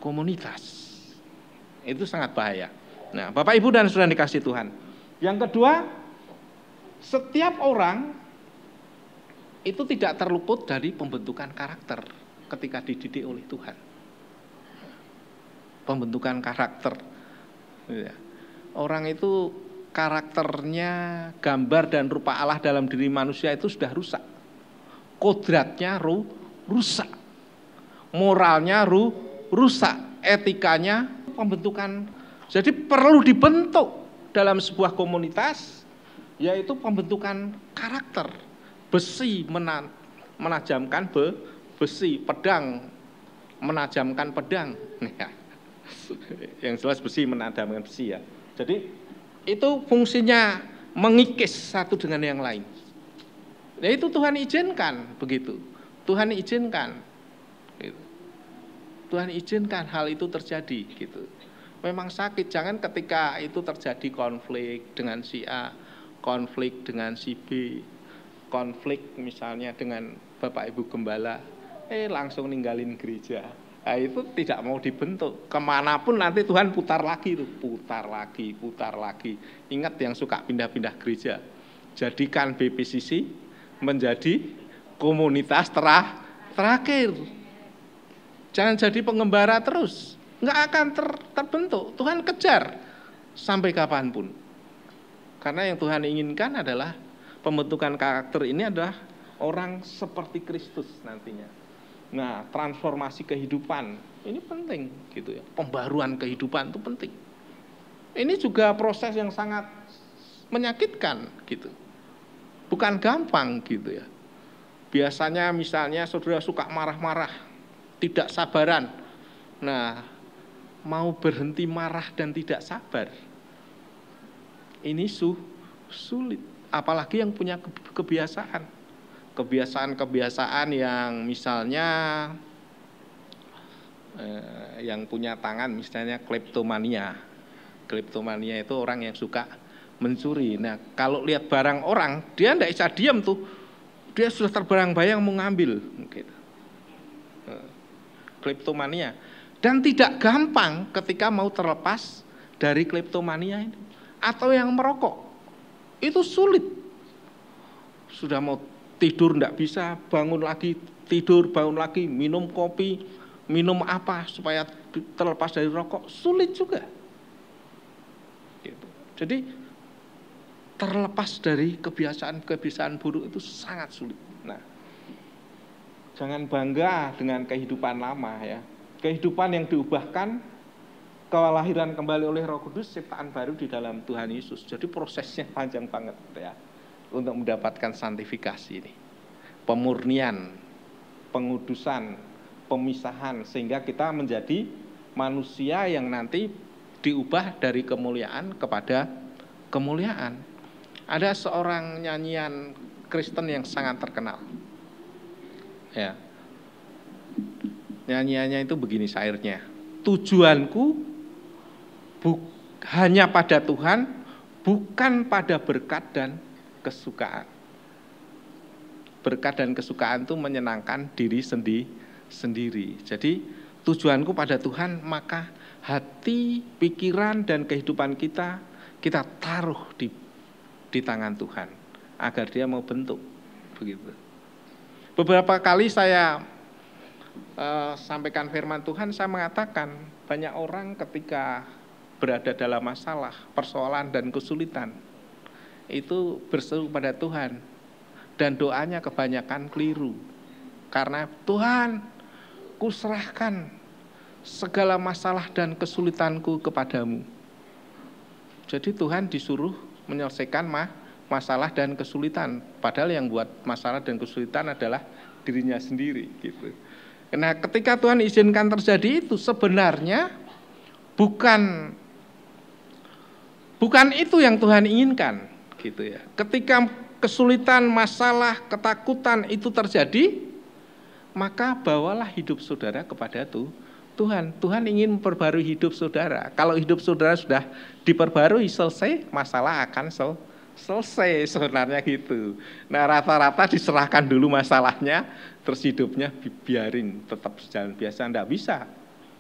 komunitas. Itu sangat bahaya. Nah, Bapak Ibu dan Saudara dikasih Tuhan. Yang kedua, setiap orang itu tidak terluput dari pembentukan karakter ketika dididik oleh Tuhan. Pembentukan karakter. Orang itu karakternya, gambar dan rupa Allah dalam diri manusia itu sudah rusak. Kodratnya rusak. Moralnya rusak, etikanya pembentukan. Jadi perlu dibentuk dalam sebuah komunitas, yaitu pembentukan karakter. Besi menajamkan besi, pedang menajamkan pedang. Yang jelas besi menajamkan besi ya. Jadi itu fungsinya mengikis satu dengan yang lain. Nah, itu Tuhan izinkan begitu. Tuhan izinkan. Tuhan izinkan hal itu terjadi gitu. Memang sakit, jangan ketika itu terjadi konflik dengan si A, konflik dengan si B, konflik misalnya dengan Bapak Ibu Gembala, langsung ninggalin gereja. Nah, itu tidak mau dibentuk. Kemanapun nanti Tuhan putar lagi. Ingat yang suka pindah-pindah gereja, jadikan BPCC menjadi komunitas terakhir. Jangan jadi pengembara terus, nggak akan terbentuk. Tuhan kejar sampai kapanpun. Karena yang Tuhan inginkan adalah pembentukan karakter ini adalah orang seperti Kristus nantinya. Nah, transformasi kehidupan ini penting, gitu ya. Pembaruan kehidupan itu penting. Ini juga proses yang sangat menyakitkan, gitu. Bukan gampang, gitu ya. Biasanya misalnya saudara suka marah-marah, tidak sabaran. Nah, mau berhenti marah dan tidak sabar, ini sulit. Apalagi yang punya kebiasaan yang misalnya yang punya tangan, misalnya kleptomania. Kleptomania itu orang yang suka mencuri. Nah, kalau lihat barang orang, dia tidak bisa diam tuh, dia sudah terbayang-bayang mau ngambil. Gitu. Kleptomania. Dan tidak gampang ketika mau terlepas dari kleptomania ini. Atau yang merokok, itu sulit. Sudah mau tidur enggak bisa, bangun lagi tidur, bangun lagi, minum kopi, minum apa supaya terlepas dari rokok, sulit juga. Gitu. Jadi terlepas dari kebiasaan-kebiasaan buruk itu sangat sulit. Nah, jangan bangga dengan kehidupan lama ya. Kehidupan yang diubahkan, kelahiran kembali oleh Roh Kudus, ciptaan baru di dalam Tuhan Yesus. Jadi prosesnya panjang banget ya untuk mendapatkan santifikasi ini. Pemurnian, pengudusan, pemisahan sehingga kita menjadi manusia yang nanti diubah dari kemuliaan kepada kemuliaan. Ada seorang nyanyian Kristen yang sangat terkenal. Ya. Nyanyiannya itu begini syairnya. Tujuanku hanya pada Tuhan, bukan pada berkat dan kesukaan. Berkat dan kesukaan itu menyenangkan diri sendiri. Jadi tujuanku pada Tuhan, maka hati, pikiran, dan kehidupan kita taruh di tangan Tuhan agar Dia mau bentuk begitu. Beberapa kali saya sampaikan firman Tuhan, saya mengatakan banyak orang ketika berada dalam masalah, persoalan dan kesulitan itu berseru pada Tuhan dan doanya kebanyakan keliru. Karena Tuhan, kuserahkan segala masalah dan kesulitanku kepadamu. Jadi Tuhan disuruh menyelesaikan masalah dan kesulitan, padahal yang buat masalah dan kesulitan adalah dirinya sendiri gitu. Nah, ketika Tuhan izinkan terjadi itu sebenarnya bukan itu yang Tuhan inginkan gitu ya. Ketika kesulitan, masalah, ketakutan itu terjadi, maka bawalah hidup saudara kepada Tuhan. Tuhan ingin memperbarui hidup saudara. Kalau hidup saudara sudah diperbarui, selesai, masalah akan selesai sebenarnya gitu. Nah, rata-rata diserahkan dulu masalahnya, terus hidupnya biarin tetap jalan biasa, enggak bisa.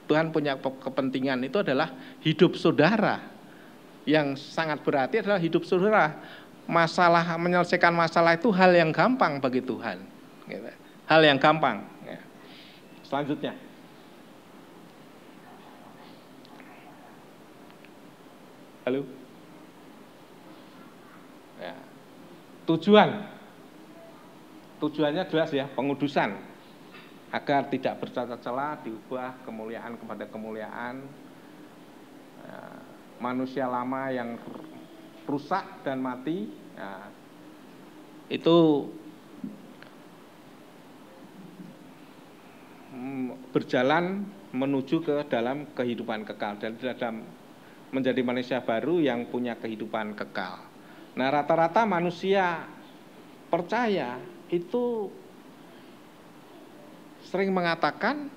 Tuhan punya kepentingan itu adalah hidup saudara. Yang sangat berarti adalah hidup saudara. Masalah, menyelesaikan masalah itu hal yang gampang bagi Tuhan. Gitu. Hal yang gampang. Ya. Selanjutnya. Halo. Ya. Tujuannya jelas ya, pengudusan agar tidak bercacat celah, diubah kemuliaan kepada kemuliaan. Manusia lama yang rusak dan mati, itu berjalan menuju ke dalam kehidupan kekal dan dalam menjadi manusia baru yang punya kehidupan kekal. Nah, rata-rata manusia percaya itu sering mengatakan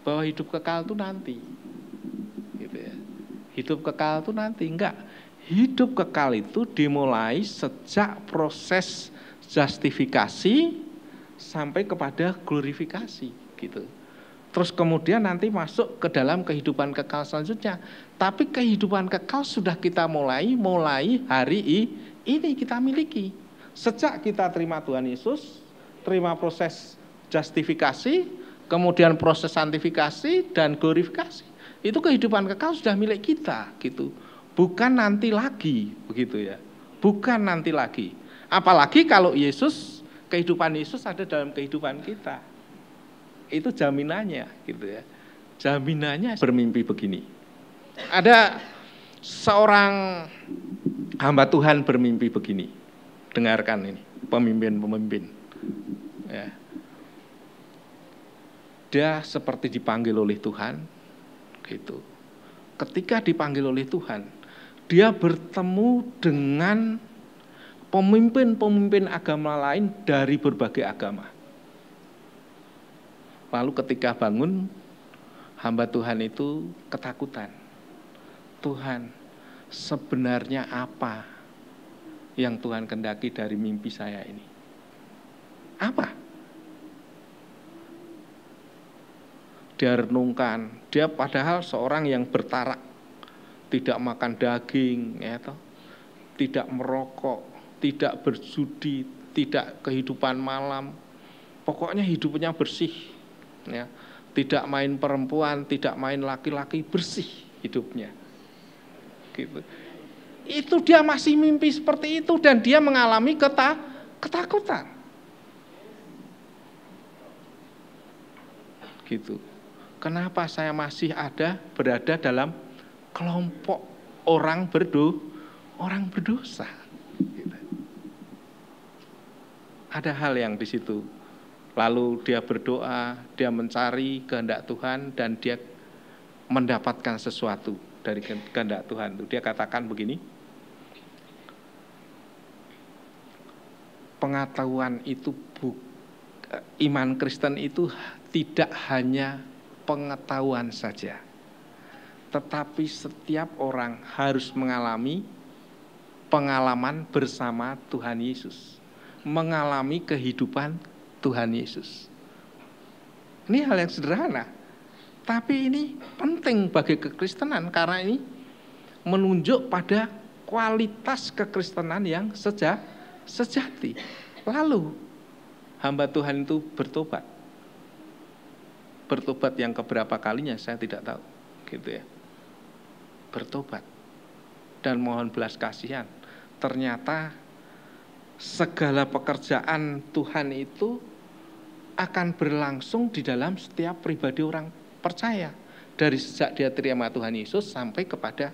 bahwa hidup kekal itu nanti, gitu ya. Hidup kekal itu nanti, enggak. Hidup kekal itu dimulai sejak proses justifikasi sampai kepada glorifikasi, gitu. Terus kemudian nanti masuk ke dalam kehidupan kekal selanjutnya. Tapi kehidupan kekal sudah kita mulai hari ini kita miliki. Sejak kita terima Tuhan Yesus, terima proses justifikasi, kemudian proses santifikasi dan glorifikasi. Itu kehidupan kekal sudah milik kita, gitu. Bukan nanti lagi, begitu ya. Bukan nanti lagi. Apalagi kalau Yesus, kehidupan Yesus ada dalam kehidupan kita. Itu jaminannya, gitu ya. Jaminannya bermimpi begini. Ada seorang hamba Tuhan bermimpi begini. Dengarkan ini, pemimpin-pemimpin. Ya. Dia seperti dipanggil oleh Tuhan, gitu. Ketika dipanggil oleh Tuhan, dia bertemu dengan pemimpin-pemimpin agama lain dari berbagai agama. Lalu ketika bangun, hamba Tuhan itu ketakutan. Tuhan, sebenarnya apa yang Tuhan kehendaki dari mimpi saya ini? Apa? Dia renungkan, dia padahal seorang yang bertarak, tidak makan daging, ya toh, tidak merokok, tidak berjudi, tidak kehidupan malam, pokoknya hidupnya bersih, ya. Tidak main perempuan, tidak main laki-laki, bersih hidupnya. Gitu. Itu dia masih mimpi seperti itu dan dia mengalami ketakutan. Gitu. Kenapa saya masih berada dalam kelompok orang berdosa? Gitu. Ada hal yang di situ. Lalu dia berdoa, dia mencari kehendak Tuhan dan dia mendapatkan sesuatu dari kehendak Tuhan. Dia katakan begini, pengetahuan itu iman Kristen itu tidak hanya pengetahuan saja, tetapi setiap orang harus mengalami pengalaman bersama Tuhan Yesus, mengalami kehidupan Tuhan Yesus. Ini hal yang sederhana, tapi ini penting bagi kekristenan karena ini menunjuk pada kualitas kekristenan yang sejati. Lalu hamba Tuhan itu bertobat. Bertobat yang keberapa kalinya saya tidak tahu, gitu ya. Bertobat dan mohon belas kasihan. Ternyata segala pekerjaan Tuhan itu akan berlangsung di dalam setiap pribadi orang percaya. Dari sejak dia terima Tuhan Yesus sampai kepada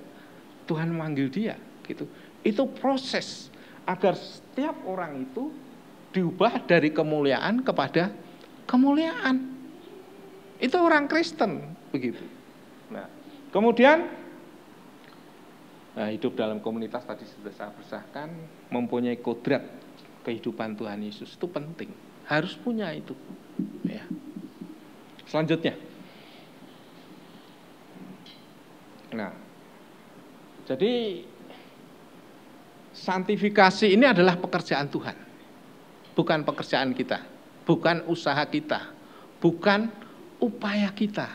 Tuhan memanggil dia, gitu. Itu proses agar setiap orang itu diubah dari kemuliaan kepada kemuliaan. Itu orang Kristen, begitu. Nah, kemudian hidup dalam komunitas tadi sudah saya besarkan, mempunyai kodrat kehidupan Tuhan Yesus itu penting, harus punya itu. Ya. Selanjutnya, nah, jadi santifikasi ini adalah pekerjaan Tuhan, bukan pekerjaan kita, bukan usaha kita, bukan upaya kita.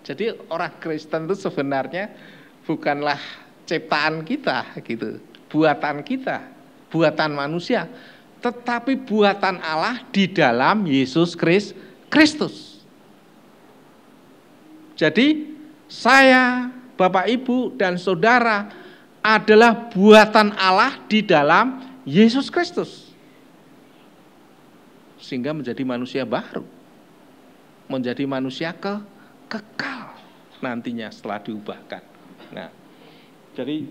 Jadi orang Kristen itu sebenarnya bukanlah ciptaan kita, gitu, buatan kita, buatan manusia, tetapi buatan Allah di dalam Yesus Kristus. Jadi saya, Bapak Ibu dan Saudara adalah buatan Allah di dalam Yesus Kristus, sehingga menjadi manusia baru, menjadi manusia kekal nantinya setelah diubahkan. Nah, jadi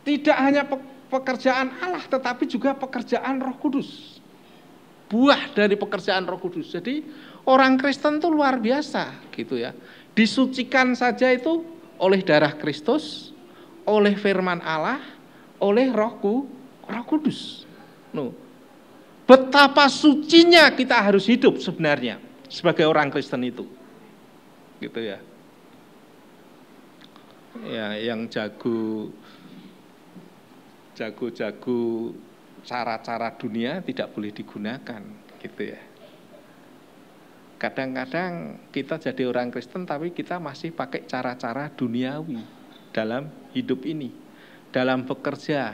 tidak hanya pekerjaan Allah, tetapi juga pekerjaan Roh Kudus. Buah dari pekerjaan Roh Kudus. Jadi orang Kristen itu luar biasa, gitu ya. Disucikan saja itu oleh darah Kristus, oleh firman Allah, oleh Roh Kudus. No. Betapa sucinya kita harus hidup sebenarnya sebagai orang Kristen itu, gitu ya. Ya, yang jago cara-cara dunia tidak boleh digunakan, gitu ya. Kadang-kadang kita jadi orang Kristen tapi kita masih pakai cara-cara duniawi dalam hidup ini, dalam bekerja.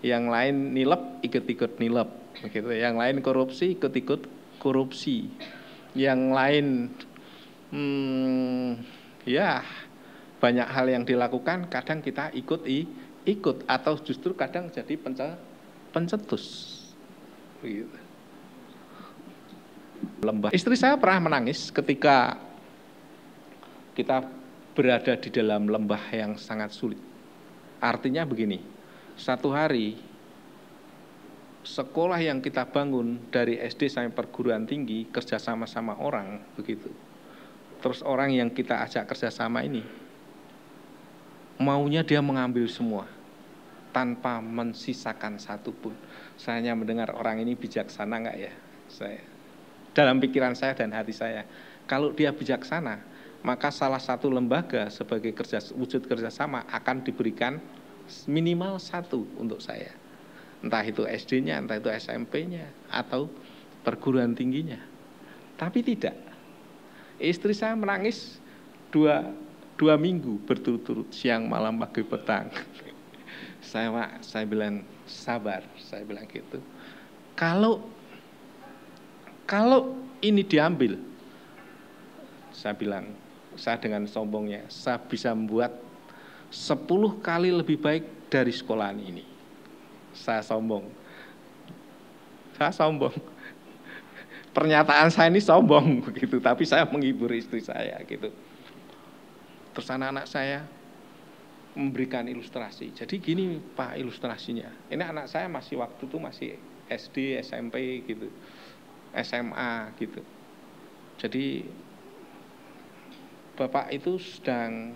Yang lain nilep ikut-ikut nilep, begitu. Yang lain korupsi ikut-ikut korupsi. Yang lain ya banyak hal yang dilakukan, kadang kita ikut atau justru kadang jadi pencetus, begitu. Lembah. Istri saya pernah menangis ketika kita berada di dalam lembah yang sangat sulit. Artinya begini, satu hari sekolah yang kita bangun dari SD sampai perguruan tinggi kerja sama-sama orang, begitu. Terus orang yang kita ajak kerjasama ini maunya dia mengambil semua tanpa mensisakan satupun. Saya hanya mendengar orang ini bijaksana enggak ya? Saya dalam pikiran saya dan hati saya, kalau dia bijaksana, maka salah satu lembaga sebagai wujud kerjasama akan diberikan minimal satu untuk saya. Entah itu SD-nya, entah itu SMP-nya, atau perguruan tingginya. Tapi tidak. Istri saya menangis dua minggu berturut-turut, siang, malam, pagi, petang. Saya bilang sabar, saya bilang gitu. Kalau ini diambil, saya bilang, saya dengan sombongnya, saya bisa membuat 10 kali lebih baik dari sekolahan ini. Saya sombong. Pernyataan saya ini sombong begitu, tapi saya menghibur istri saya gitu. Terus anak-anak saya memberikan ilustrasi. Jadi gini Pak ilustrasinya. Ini anak saya waktu itu masih SD, SMP gitu. SMA gitu. Jadi bapak itu sedang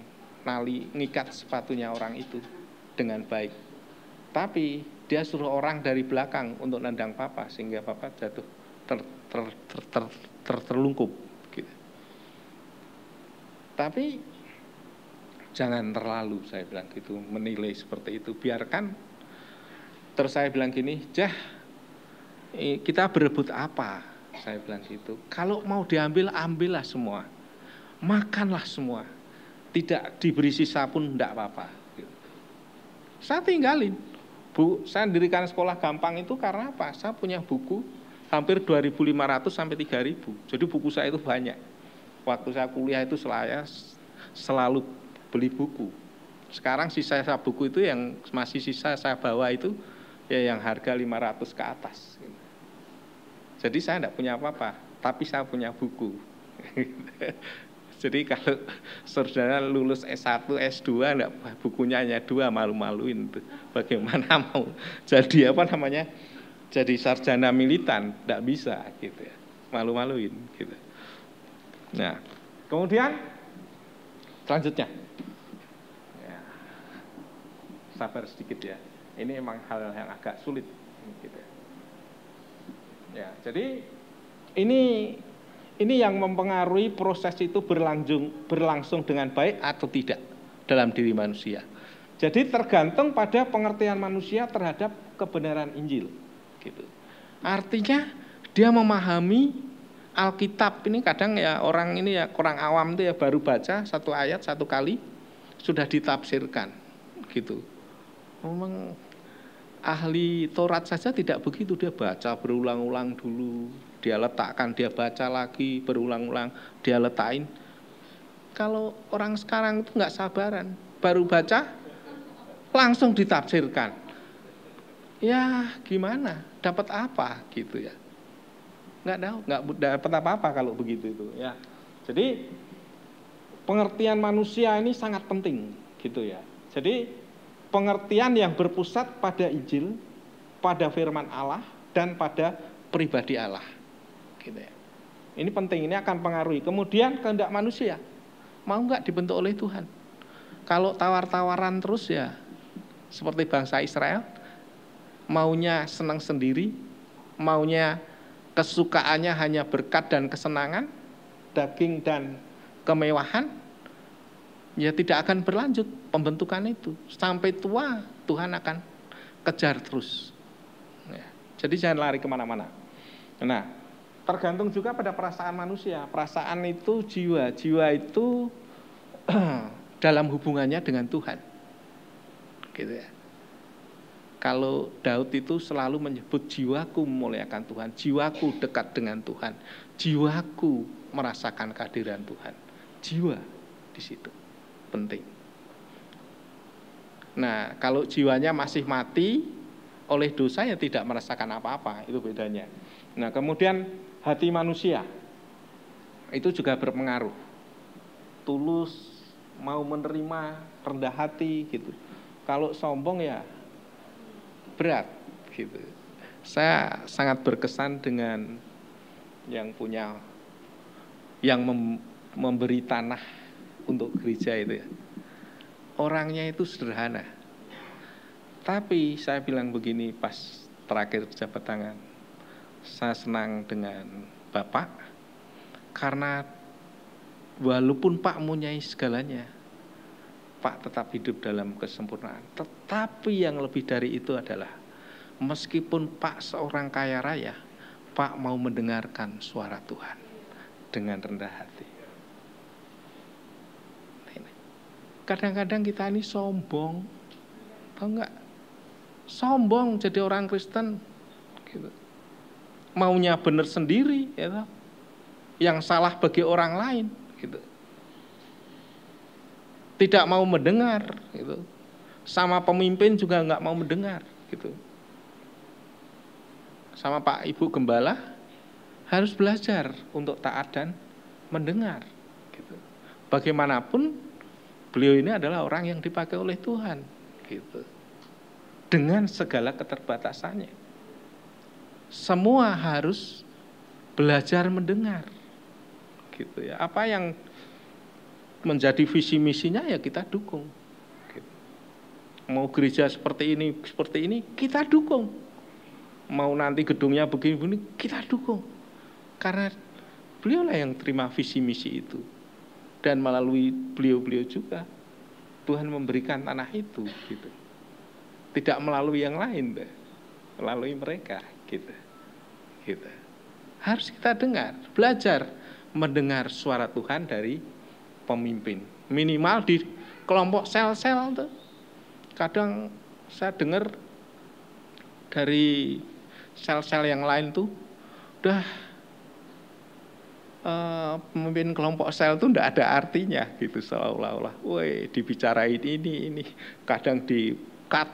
ngikat sepatunya orang itu dengan baik. Tapi dia suruh orang dari belakang untuk nendang papa sehingga papa jatuh terlungkup gitu. Tapi jangan terlalu, saya bilang gitu, menilai seperti itu. Biarkan. Terus saya bilang gini, kita berebut apa? Saya bilang gitu. Kalau mau diambil, ambillah semua. Makanlah semua. Tidak diberi sisa pun enggak apa-apa. Saya tinggalin. Bu, saya mendirikan sekolah gampang itu karena apa? Saya punya buku hampir 2.500 sampai 3.000. Jadi buku saya itu banyak. Waktu saya kuliah itu selalu beli buku. Sekarang sisa buku itu yang masih sisa saya bawa itu ya yang harga 500 ke atas. Jadi saya tidak punya apa-apa, tapi saya punya buku. Jadi kalau saudara lulus S1, S2, enggak, bukunya hanya 2, malu-maluin. Bagaimana mau jadi jadi sarjana militan, enggak bisa gitu ya, malu-maluin gitu. Nah, kemudian selanjutnya, ya, sabar sedikit ya. Ini memang hal yang agak sulit gitu ya. Ya, jadi ini yang mempengaruhi proses itu berlangsung dengan baik atau tidak dalam diri manusia. Jadi tergantung pada pengertian manusia terhadap kebenaran Injil. Gitu. Artinya dia memahami Alkitab ini kadang ya orang ini ya kurang awam itu ya baru baca 1 ayat 1 kali sudah ditafsirkan gitu. Memang ahli Taurat saja tidak begitu, dia baca berulang-ulang dulu, dia letakkan, dia baca lagi berulang-ulang, dia letakin. Kalau orang sekarang itu nggak sabaran, baru baca langsung ditafsirkan. Ya gimana? Dapat apa gitu ya? Nggak tahu, nggak dapat apa-apa kalau begitu itu ya. Jadi pengertian manusia ini sangat penting gitu ya. Jadi pengertian yang berpusat pada Injil, pada firman Allah dan pada pribadi Allah. Gitu ya. Ini penting, ini akan pengaruhi. Kemudian kehendak manusia, mau nggak dibentuk oleh Tuhan? Kalau tawar-tawaran terus ya, seperti bangsa Israel, maunya senang sendiri, maunya kesukaannya hanya berkat dan kesenangan, daging dan kemewahan, ya tidak akan berlanjut pembentukan itu. Sampai tua Tuhan akan kejar terus. Ya, jadi jangan lari kemana-mana. Nah, tergantung juga pada perasaan manusia. Perasaan itu jiwa. Jiwa itu dalam hubungannya dengan Tuhan. Gitu ya. Kalau Daud itu selalu menyebut jiwaku memuliakan Tuhan, jiwaku dekat dengan Tuhan, jiwaku merasakan kehadiran Tuhan. Jiwa di situ penting. Nah, kalau jiwanya masih mati oleh dosa ya tidak merasakan apa-apa, itu bedanya. Nah, kemudian hati manusia itu juga berpengaruh. Tulus, mau menerima, rendah hati gitu. Kalau sombong ya berat gitu. Saya sangat berkesan dengan yang memberi tanah untuk gereja itu ya. Orangnya itu sederhana. Tapi saya bilang begini pas terakhir jabat tangan. Saya senang dengan Bapak karena walaupun Pak mempunyai segalanya, Pak tetap hidup dalam kesempurnaan. Tetapi yang lebih dari itu adalah meskipun Pak seorang kaya raya, Pak mau mendengarkan suara Tuhan dengan rendah hati. Kadang-kadang kita ini sombong, tahu nggak? Sombong jadi orang Kristen, gitu. maunya benar sendiri, ya, yang salah bagi orang lain, gitu. Tidak mau mendengar, gitu. Sama pemimpin juga nggak mau mendengar, gitu. Sama Pak Ibu Gembala harus belajar untuk taat dan mendengar, gitu. Bagaimanapun beliau ini adalah orang yang dipakai oleh Tuhan, gitu. Dengan segala keterbatasannya, semua harus belajar mendengar, gitu ya. Apa yang menjadi visi misinya ya kita dukung, gitu. Mau gereja seperti ini kita dukung. Mau nanti gedungnya begini kita dukung, karena beliaulah yang terima visi misi itu, dan melalui beliau juga Tuhan memberikan tanah itu, gitu. Tidak melalui yang lain, melalui mereka, gitu. Harus kita dengar, belajar mendengar suara Tuhan dari pemimpin. Minimal di kelompok sel-sel tuh. Kadang saya dengar dari sel-sel yang lain tuh udah pemimpin kelompok sel tuh enggak ada artinya, gitu, seolah-olah woi dibicarain ini kadang di cut,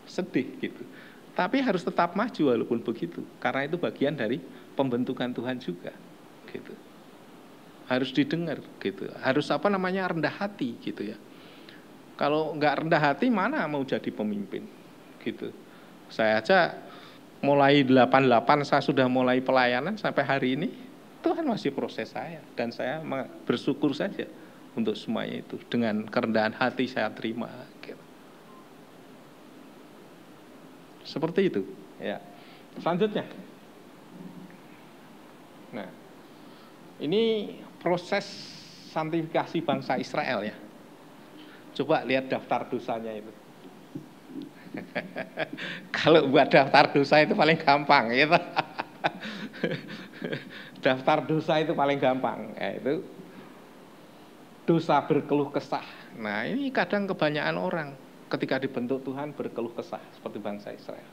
sedih, gitu. Tapi harus tetap maju walaupun begitu, karena itu bagian dari pembentukan Tuhan juga, gitu. Harus didengar, gitu. Harus rendah hati, gitu ya. Kalau nggak rendah hati mana mau jadi pemimpin, gitu. Saya aja mulai 88 saya sudah mulai pelayanan sampai hari ini, Tuhan masih proses saya, dan saya bersyukur saja untuk semuanya itu. Dengan kerendahan hati saya terima, gitu. Seperti itu, ya. Selanjutnya, nah, ini proses santifikasi bangsa Israel, ya. Coba lihat daftar dosanya itu. Kalau buat daftar dosa itu paling gampang, gitu. Daftar dosa itu paling gampang, yaitu dosa berkeluh kesah. Nah, ini kadang kebanyakan orang ketika dibentuk Tuhan berkeluh kesah seperti bangsa Israel.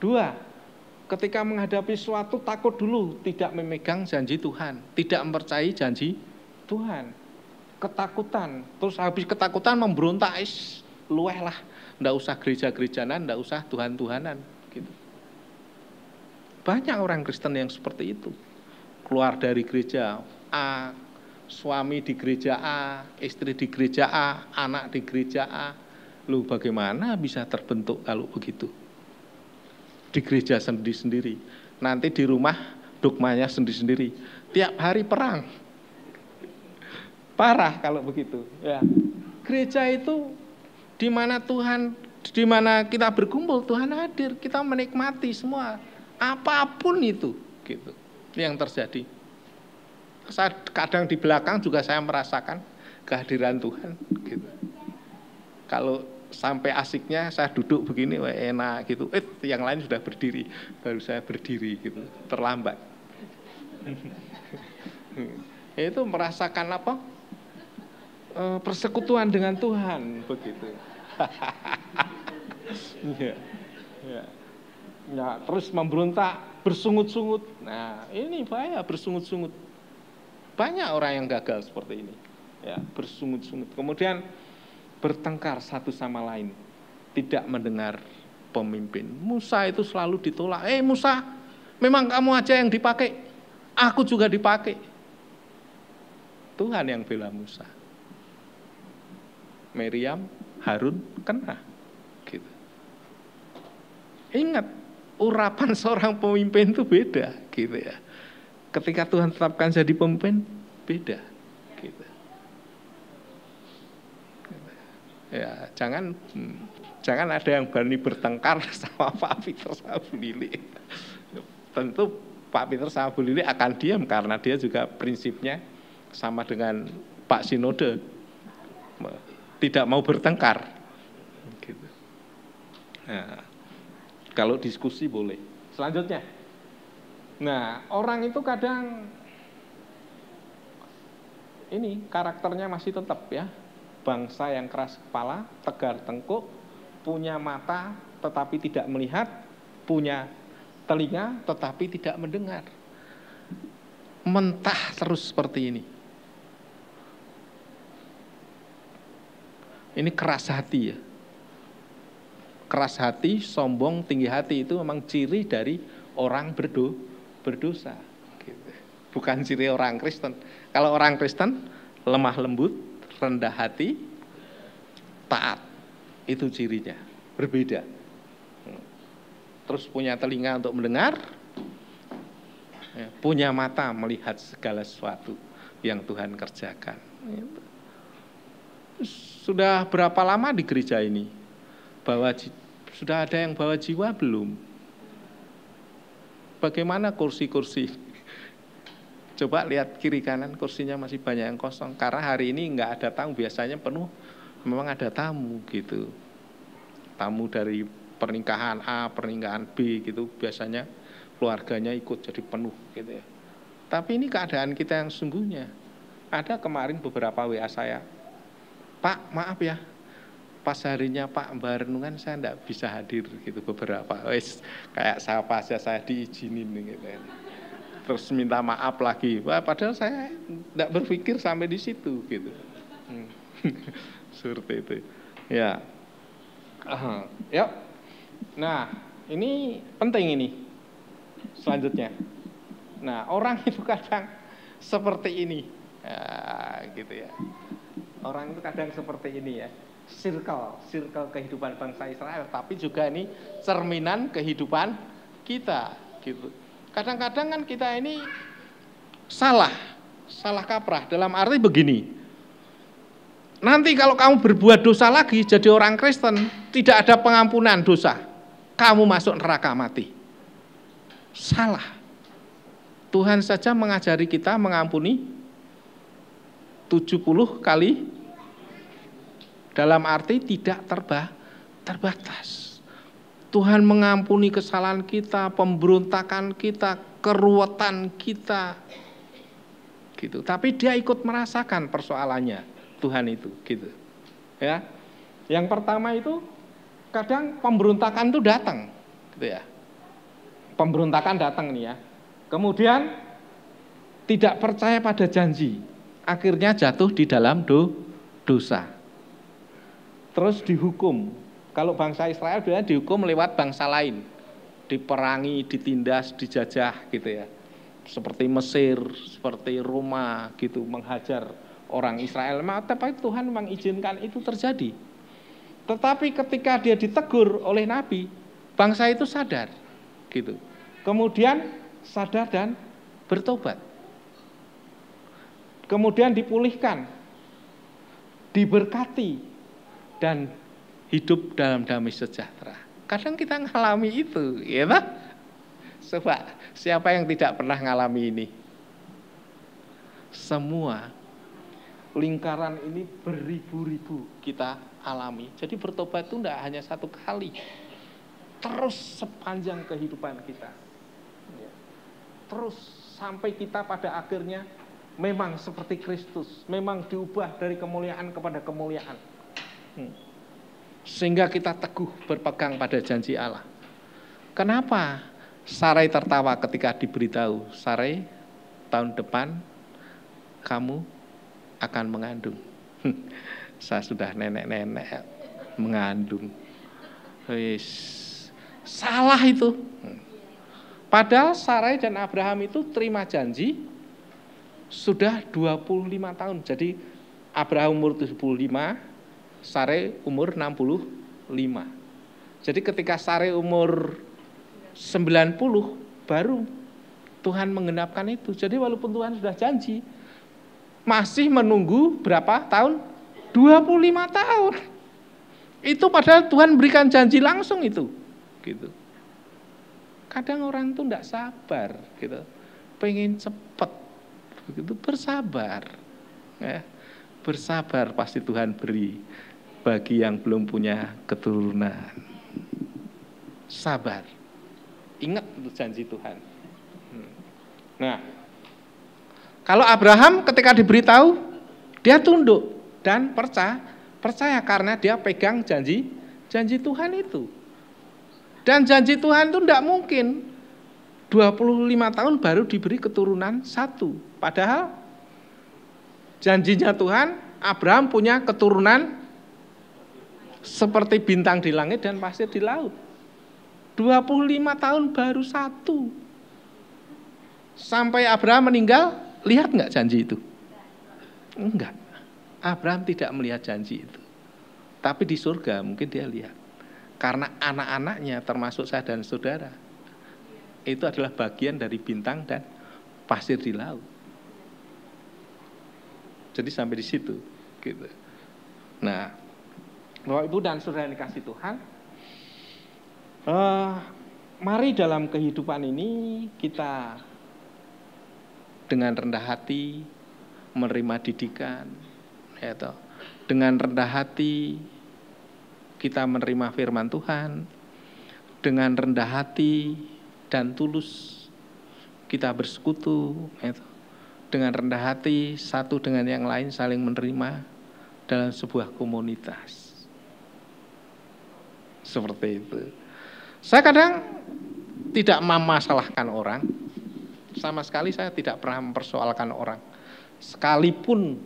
2, ketika menghadapi suatu takut dulu, tidak memegang janji Tuhan, tidak mempercayai janji Tuhan, ketakutan, terus habis ketakutan memberontak, luweh lah, ndak usah gereja-gerejanan, ndak usah Tuhan-Tuhanan, gitu. Banyak orang Kristen yang seperti itu, keluar dari gereja A, suami di gereja A, istri di gereja A, anak di gereja A. Lu bagaimana bisa terbentuk kalau begitu? Di gereja sendiri-sendiri, nanti di rumah dogmanya sendiri-sendiri, tiap hari perang. Parah kalau begitu, ya. Gereja itu di mana Tuhan, di mana kita berkumpul, Tuhan hadir, kita menikmati semua, apapun itu, gitu, yang terjadi. Saya kadang di belakang juga saya merasakan kehadiran Tuhan, gitu. Kalau sampai asiknya saya duduk begini, wah enak, gitu. Yang lain sudah berdiri, baru saya berdiri, gitu, terlambat. Itu merasakan apa? Persekutuan dengan Tuhan, begitu. Ya, terus memberontak, bersungut-sungut. Nah, ini bahaya, bersungut-sungut. Banyak orang yang gagal seperti ini, ya, bersungut-sungut. Kemudian bertengkar satu sama lain, tidak mendengar pemimpin. Musa itu selalu ditolak. Musa, memang kamu aja yang dipakai, aku juga dipakai. Tuhan yang bela Musa. Miriam, Harun kena, gitu. Ingat, urapan seorang pemimpin itu beda, gitu ya. Ketika Tuhan tetapkan jadi pemimpin, beda, gitu. Ya, jangan ada yang berani bertengkar sama Pak Peter sama Bu Lili. Tentu Pak Peter sama Bu Lili akan diam karena dia juga prinsipnya sama dengan Pak Sinode, tidak mau bertengkar, gitu. Nah, kalau diskusi boleh. Selanjutnya, nah, orang itu kadang ini karakternya masih tetap, ya, bangsa yang keras kepala, tegar tengkuk, punya mata tetapi tidak melihat, punya telinga tetapi tidak mendengar. Mentah terus seperti ini. Ini keras hati ya. Keras hati, sombong, tinggi hati itu memang ciri dari orang berdosa. Gitu. Bukan ciri orang Kristen. Kalau orang Kristen lemah lembut, rendah hati, taat. Itu cirinya. Berbeda. Terus punya telinga untuk mendengar, punya mata melihat segala sesuatu yang Tuhan kerjakan. Sudah berapa lama di gereja ini? Sudah ada yang bawa jiwa belum? Bagaimana kursi-kursi? Coba lihat kiri kanan, kursinya masih banyak yang kosong. Karena hari ini nggak ada tamu, biasanya penuh. Memang ada tamu gitu. Tamu dari pernikahan A, pernikahan B gitu. Biasanya keluarganya ikut jadi penuh gitu ya. Tapi ini keadaan kita yang sungguhnya. Ada kemarin beberapa WA saya, Pak maaf ya, pas harinya Pak Mbak renungan saya enggak bisa hadir gitu beberapa. Kayak siapa saja saya diizinin gitu. Terus minta maaf lagi. Wah, padahal saya enggak berpikir sampai di situ gitu. Seperti itu. Ya. Yuk. Nah, ini penting ini. Selanjutnya. Nah, orang itu kadang seperti ini. Ya, gitu ya. Orang itu kadang seperti ini ya. Circle kehidupan bangsa Israel, tapi juga ini cerminan kehidupan kita gitu. Kadang-kadang kan kita ini salah kaprah dalam arti begini. Nanti kalau kamu berbuat dosa lagi jadi orang Kristen, tidak ada pengampunan dosa. Kamu masuk neraka mati. Salah. Tuhan saja mengajari kita mengampuni 70 kali dalam arti tidak terbatas. Tuhan mengampuni kesalahan kita, pemberontakan kita, keruwetan kita. Gitu. Tapi dia ikut merasakan persoalannya, Tuhan itu, gitu. Ya. Yang pertama itu kadang pemberontakan itu datang, gitu ya. Pemberontakan datang nih ya. Kemudian tidak percaya pada janji. Akhirnya jatuh di dalam dosa. Terus dihukum. Kalau bangsa Israel biasanya dihukum lewat bangsa lain. Diperangi, ditindas, dijajah gitu ya. Seperti Mesir, seperti Roma gitu, menghajar orang Israel. Tapi Tuhan mengizinkan itu terjadi. Tetapi ketika dia ditegur oleh Nabi, bangsa itu sadar gitu. Kemudian sadar dan bertobat. Kemudian dipulihkan, diberkati, dan hidup dalam damai sejahtera. Kadang kita ngalami itu, ya tak? Coba, siapa yang tidak pernah ngalami ini? Semua lingkaran ini beribu-ribu kita alami. Jadi bertobat itu tidak hanya satu kali, terus sepanjang kehidupan kita. Terus sampai kita pada akhirnya memang seperti Kristus, memang diubah dari kemuliaan kepada kemuliaan. Sehingga kita teguh berpegang pada janji Allah. Kenapa Sarai tertawa ketika diberitahu, Sarai, tahun depan kamu akan mengandung. Saya sudah nenek-nenek mengandung. Salah itu. Padahal Sarai dan Abraham itu terima janji sudah 25 tahun. Jadi Abraham umur 75, Sarai umur 65. Jadi ketika Sarai umur 90 baru Tuhan menggenapkan itu. Jadi walaupun Tuhan sudah janji, masih menunggu berapa tahun? 25 tahun. Itu padahal Tuhan berikan janji langsung itu. Gitu. Kadang orang itu enggak sabar gitu. Pengen cepet. Begitu bersabar. Ya. Bersabar pasti Tuhan beri bagi yang belum punya keturunan. Sabar. Ingat itu janji Tuhan. Nah, kalau Abraham ketika diberitahu, dia tunduk dan percaya karena dia pegang janji Tuhan itu. Dan janji Tuhan itu tidak mungkin 25 tahun baru diberi keturunan 1. Padahal janjinya Tuhan, Abraham punya keturunan seperti bintang di langit dan pasir di laut. 25 tahun baru 1. Sampai Abraham meninggal, lihat nggak janji itu? Enggak. Abraham tidak melihat janji itu. Tapi di surga mungkin dia lihat. Karena anak-anaknya termasuk saya dan saudara, itu adalah bagian dari bintang dan pasir di laut. Jadi sampai di situ, gitu. Nah, Bapak Ibu dan saudara yang dikasih Tuhan, mari dalam kehidupan ini kita dengan rendah hati menerima didikan, ya toh. Dengan rendah hati kita menerima firman Tuhan, dengan rendah hati dan tulus kita bersekutu, ya toh. Dengan rendah hati satu dengan yang lain saling menerima dalam sebuah komunitas. Seperti itu. Saya kadang tidak memasalahkan orang. Sama sekali saya tidak pernah mempersoalkan orang. Sekalipun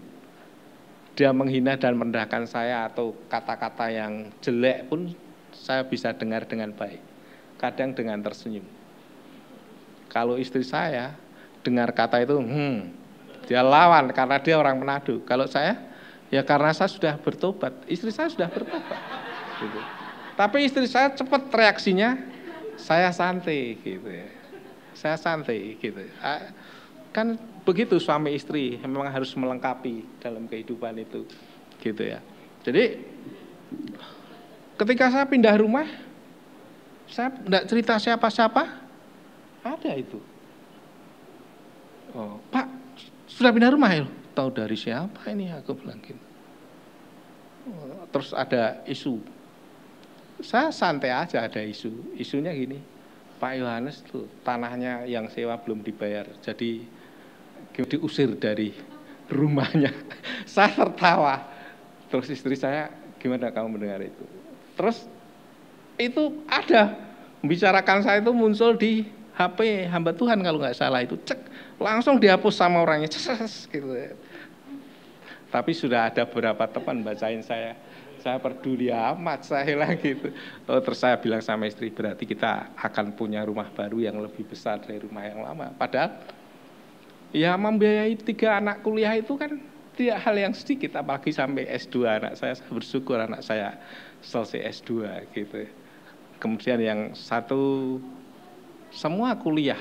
dia menghina dan merendahkan saya atau kata-kata yang jelek pun saya bisa dengar dengan baik. Kadang dengan tersenyum. Kalau istri saya dengar kata itu, dia lawan karena dia orang Manado. Kalau saya, ya karena saya sudah bertobat. Istri saya sudah bertobat. Gitu. Tapi istri saya cepat reaksinya, saya santai gitu ya. Saya santai gitu. Kan begitu suami istri, memang harus melengkapi dalam kehidupan itu. Gitu ya. Jadi ketika saya pindah rumah, saya tidak cerita siapa-siapa, ada itu. Oh, Pak, sudah pindah rumah ya? Tahu dari siapa ini, aku bilang gitu. Terus ada isu. Saya santai aja ada isu. Isunya gini, Pak Yohanes tuh tanahnya yang sewa belum dibayar. Jadi diusir dari rumahnya. Saya tertawa. Terus istri saya, gimana kamu mendengar itu? Terus itu ada membicarakan saya itu muncul di HP hamba Tuhan kalau nggak salah itu, cek langsung dihapus sama orangnya, gitu. Tapi sudah ada beberapa teman bacain saya peduli amat, saya bilang gitu. Terus saya bilang sama istri, berarti kita akan punya rumah baru yang lebih besar dari rumah yang lama. Padahal ya membiayai 3 anak kuliah itu kan tidak hal yang sedikit, apalagi sampai S2 anak saya bersyukur anak saya selesai S2 gitu. Kemudian yang satu semua kuliah,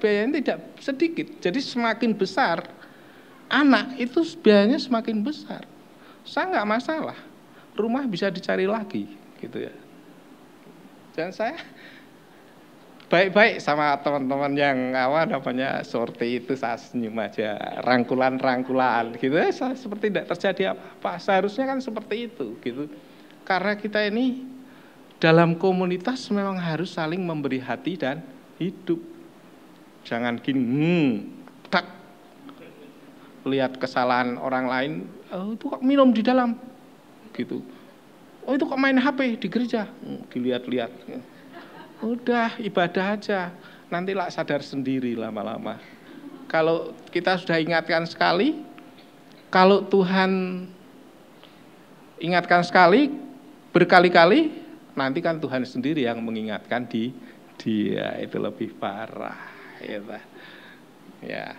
biayanya tidak sedikit. Jadi semakin besar anak itu biayanya semakin besar. Saya nggak masalah, rumah bisa dicari lagi, gitu ya. Dan saya baik-baik sama teman-teman yang seperti itu, saya senyum aja, rangkulan, gitu ya. Seperti tidak terjadi apa-apa. Seharusnya kan seperti itu, gitu. Karena kita ini dalam komunitas memang harus saling memberi hati dan hidup. Jangan gini, tak lihat kesalahan orang lain, oh itu kok minum di dalam, gitu. Oh itu kok main HP di gereja, dilihat-lihat. Udah ibadah aja, nantilah sadar sendiri lama-lama. Kalau kita sudah ingatkan sekali, kalau Tuhan ingatkan sekali, berkali-kali, nanti kan Tuhan sendiri yang mengingatkan dia, itu lebih parah. Ya,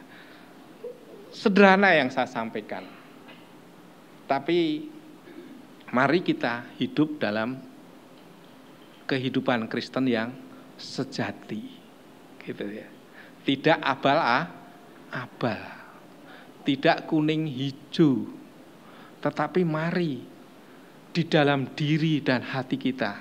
sederhana yang saya sampaikan. Tapi mari kita hidup dalam kehidupan Kristen yang sejati, gitu ya. Tidak abal-abal, tidak kuning hijau, tetapi mari di dalam diri dan hati kita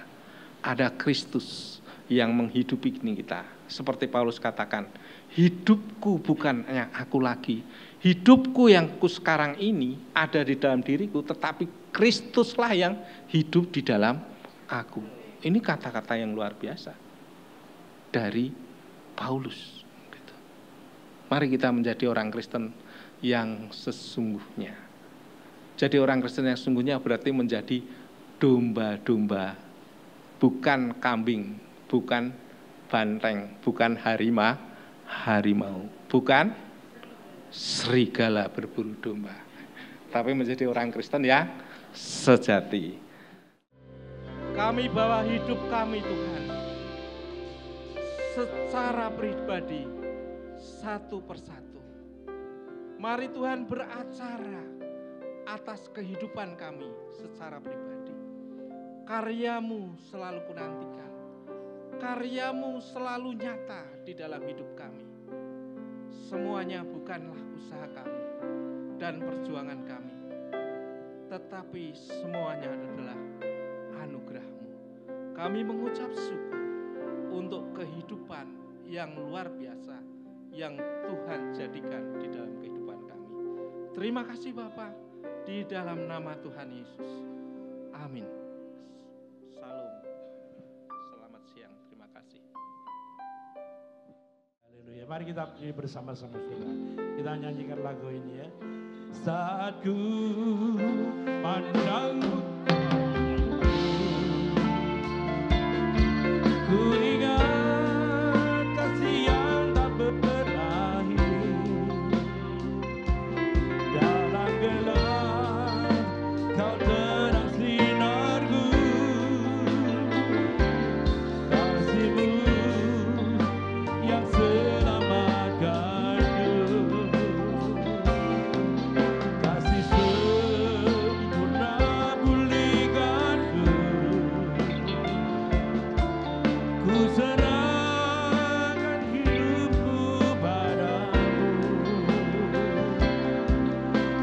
ada Kristus yang menghidupi kita. Seperti Paulus katakan, hidupku bukan yang aku lagi, hidupku yang ku sekarang ini ada di dalam diriku, tetapi Kristuslah yang hidup di dalam aku. Ini kata-kata yang luar biasa dari Paulus. Mari kita menjadi orang Kristen yang sesungguhnya. Jadi orang Kristen yang sesungguhnya berarti menjadi domba-domba, bukan kambing, bukan banteng, bukan harimau, bukan serigala berbulu domba, tapi menjadi orang Kristen yang sejati. Kami bawa hidup kami Tuhan secara pribadi satu persatu. Mari Tuhan beracara atas kehidupan kami secara pribadi. Karya-Mu selalu kunantikan. Karya-Mu selalu nyata di dalam hidup kami. Semuanya bukanlah usaha kami dan perjuangan kami, tetapi semuanya adalah anugerah-Mu. Kami mengucap syukur untuk kehidupan yang luar biasa yang Tuhan jadikan di dalam kehidupan kami. Terima kasih Bapa, di dalam nama Tuhan Yesus. Amin. Salam. Selamat siang. Terima kasih. Haleluya. Mari kita berdiri bersama-sama saudara. Kita nyanyikan lagu ini ya. Saat ku pandangmu, ku ingat kasih yang tak berakhir. Dalam gelap kau terang sinarku, kasih-Mu yang selamatkanku, kasih sempurna pulihkanku. Ku serahkan hidupku padamu,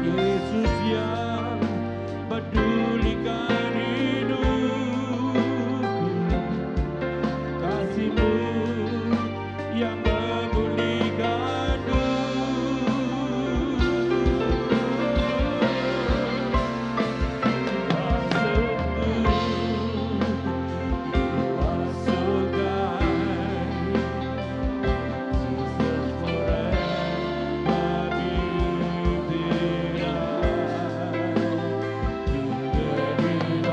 Yesus yang pedulikan hidupku, kasih-Mu yang memulihkanku. You are so kind, Jesus forever be there. You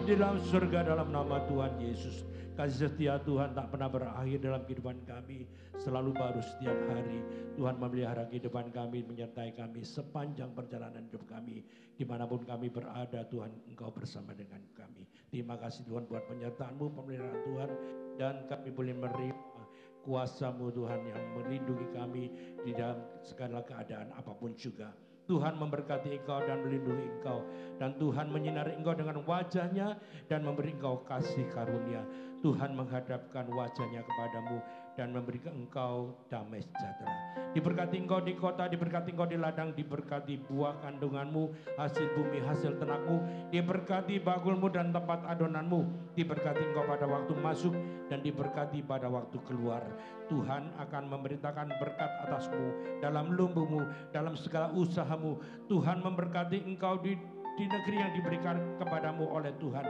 di dalam surga dalam nama Tuhan Yesus. Kasih setia Tuhan tak pernah berakhir dalam kehidupan kami, selalu baru setiap hari. Tuhan memelihara kehidupan kami, menyertai kami sepanjang perjalanan hidup kami. Dimanapun kami berada, Tuhan Engkau bersama dengan kami. Terima kasih Tuhan buat penyertaan-Mu, pemeliharaan Tuhan. Dan kami boleh menerima kuasa-Mu Tuhan yang melindungi kami di dalam segala keadaan apapun juga. Tuhan memberkati engkau dan melindungi engkau. Dan Tuhan menyinari engkau dengan wajahnya dan memberi engkau kasih karunia. Tuhan menghadapkan wajahnya kepadamu dan memberi engkau damai sejahtera. Diberkati engkau di kota, diberkati engkau di ladang, diberkati buah kandunganmu, hasil bumi, hasil ternakmu, diberkati bakulmu dan tempat adonanmu, diberkati engkau pada waktu masuk dan diberkati pada waktu keluar. Tuhan akan memerintahkan berkat atasmu, dalam lumbumu, dalam segala usahamu. Tuhan memberkati engkau di negeri yang diberikan kepadamu oleh Tuhan.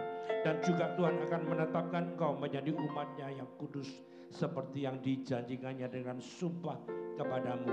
Dan juga Tuhan akan menetapkan engkau menjadi umatnya yang kudus, seperti yang dijanjikannya dengan sumpah kepadamu.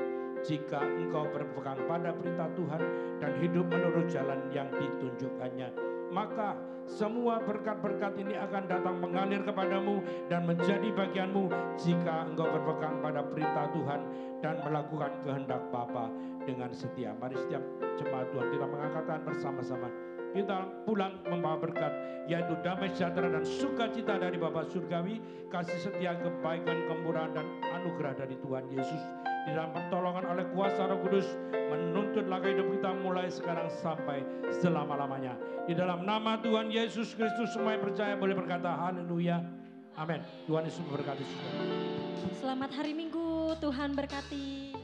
Jika engkau berpegang pada perintah Tuhan dan hidup menurut jalan yang ditunjukkannya, maka semua berkat-berkat ini akan datang mengalir kepadamu dan menjadi bagianmu jika engkau berpegang pada perintah Tuhan dan melakukan kehendak Bapa dengan setia. Mari setiap jemaat Tuhan kita mengangkatkan bersama-sama. Kita pulang membawa berkat, yaitu damai sejahtera dan sukacita dari Bapa Surgawi, kasih setia, kebaikan, kemurahan dan anugerah dari Tuhan Yesus di dalam pertolongan oleh kuasa Roh Kudus menuntut langkah hidup kita mulai sekarang sampai selama-lamanya. Di dalam nama Tuhan Yesus Kristus semua yang percaya boleh berkata haleluya. Amin. Tuhan Yesus memberkati saudara. Selamat hari Minggu, Tuhan berkati.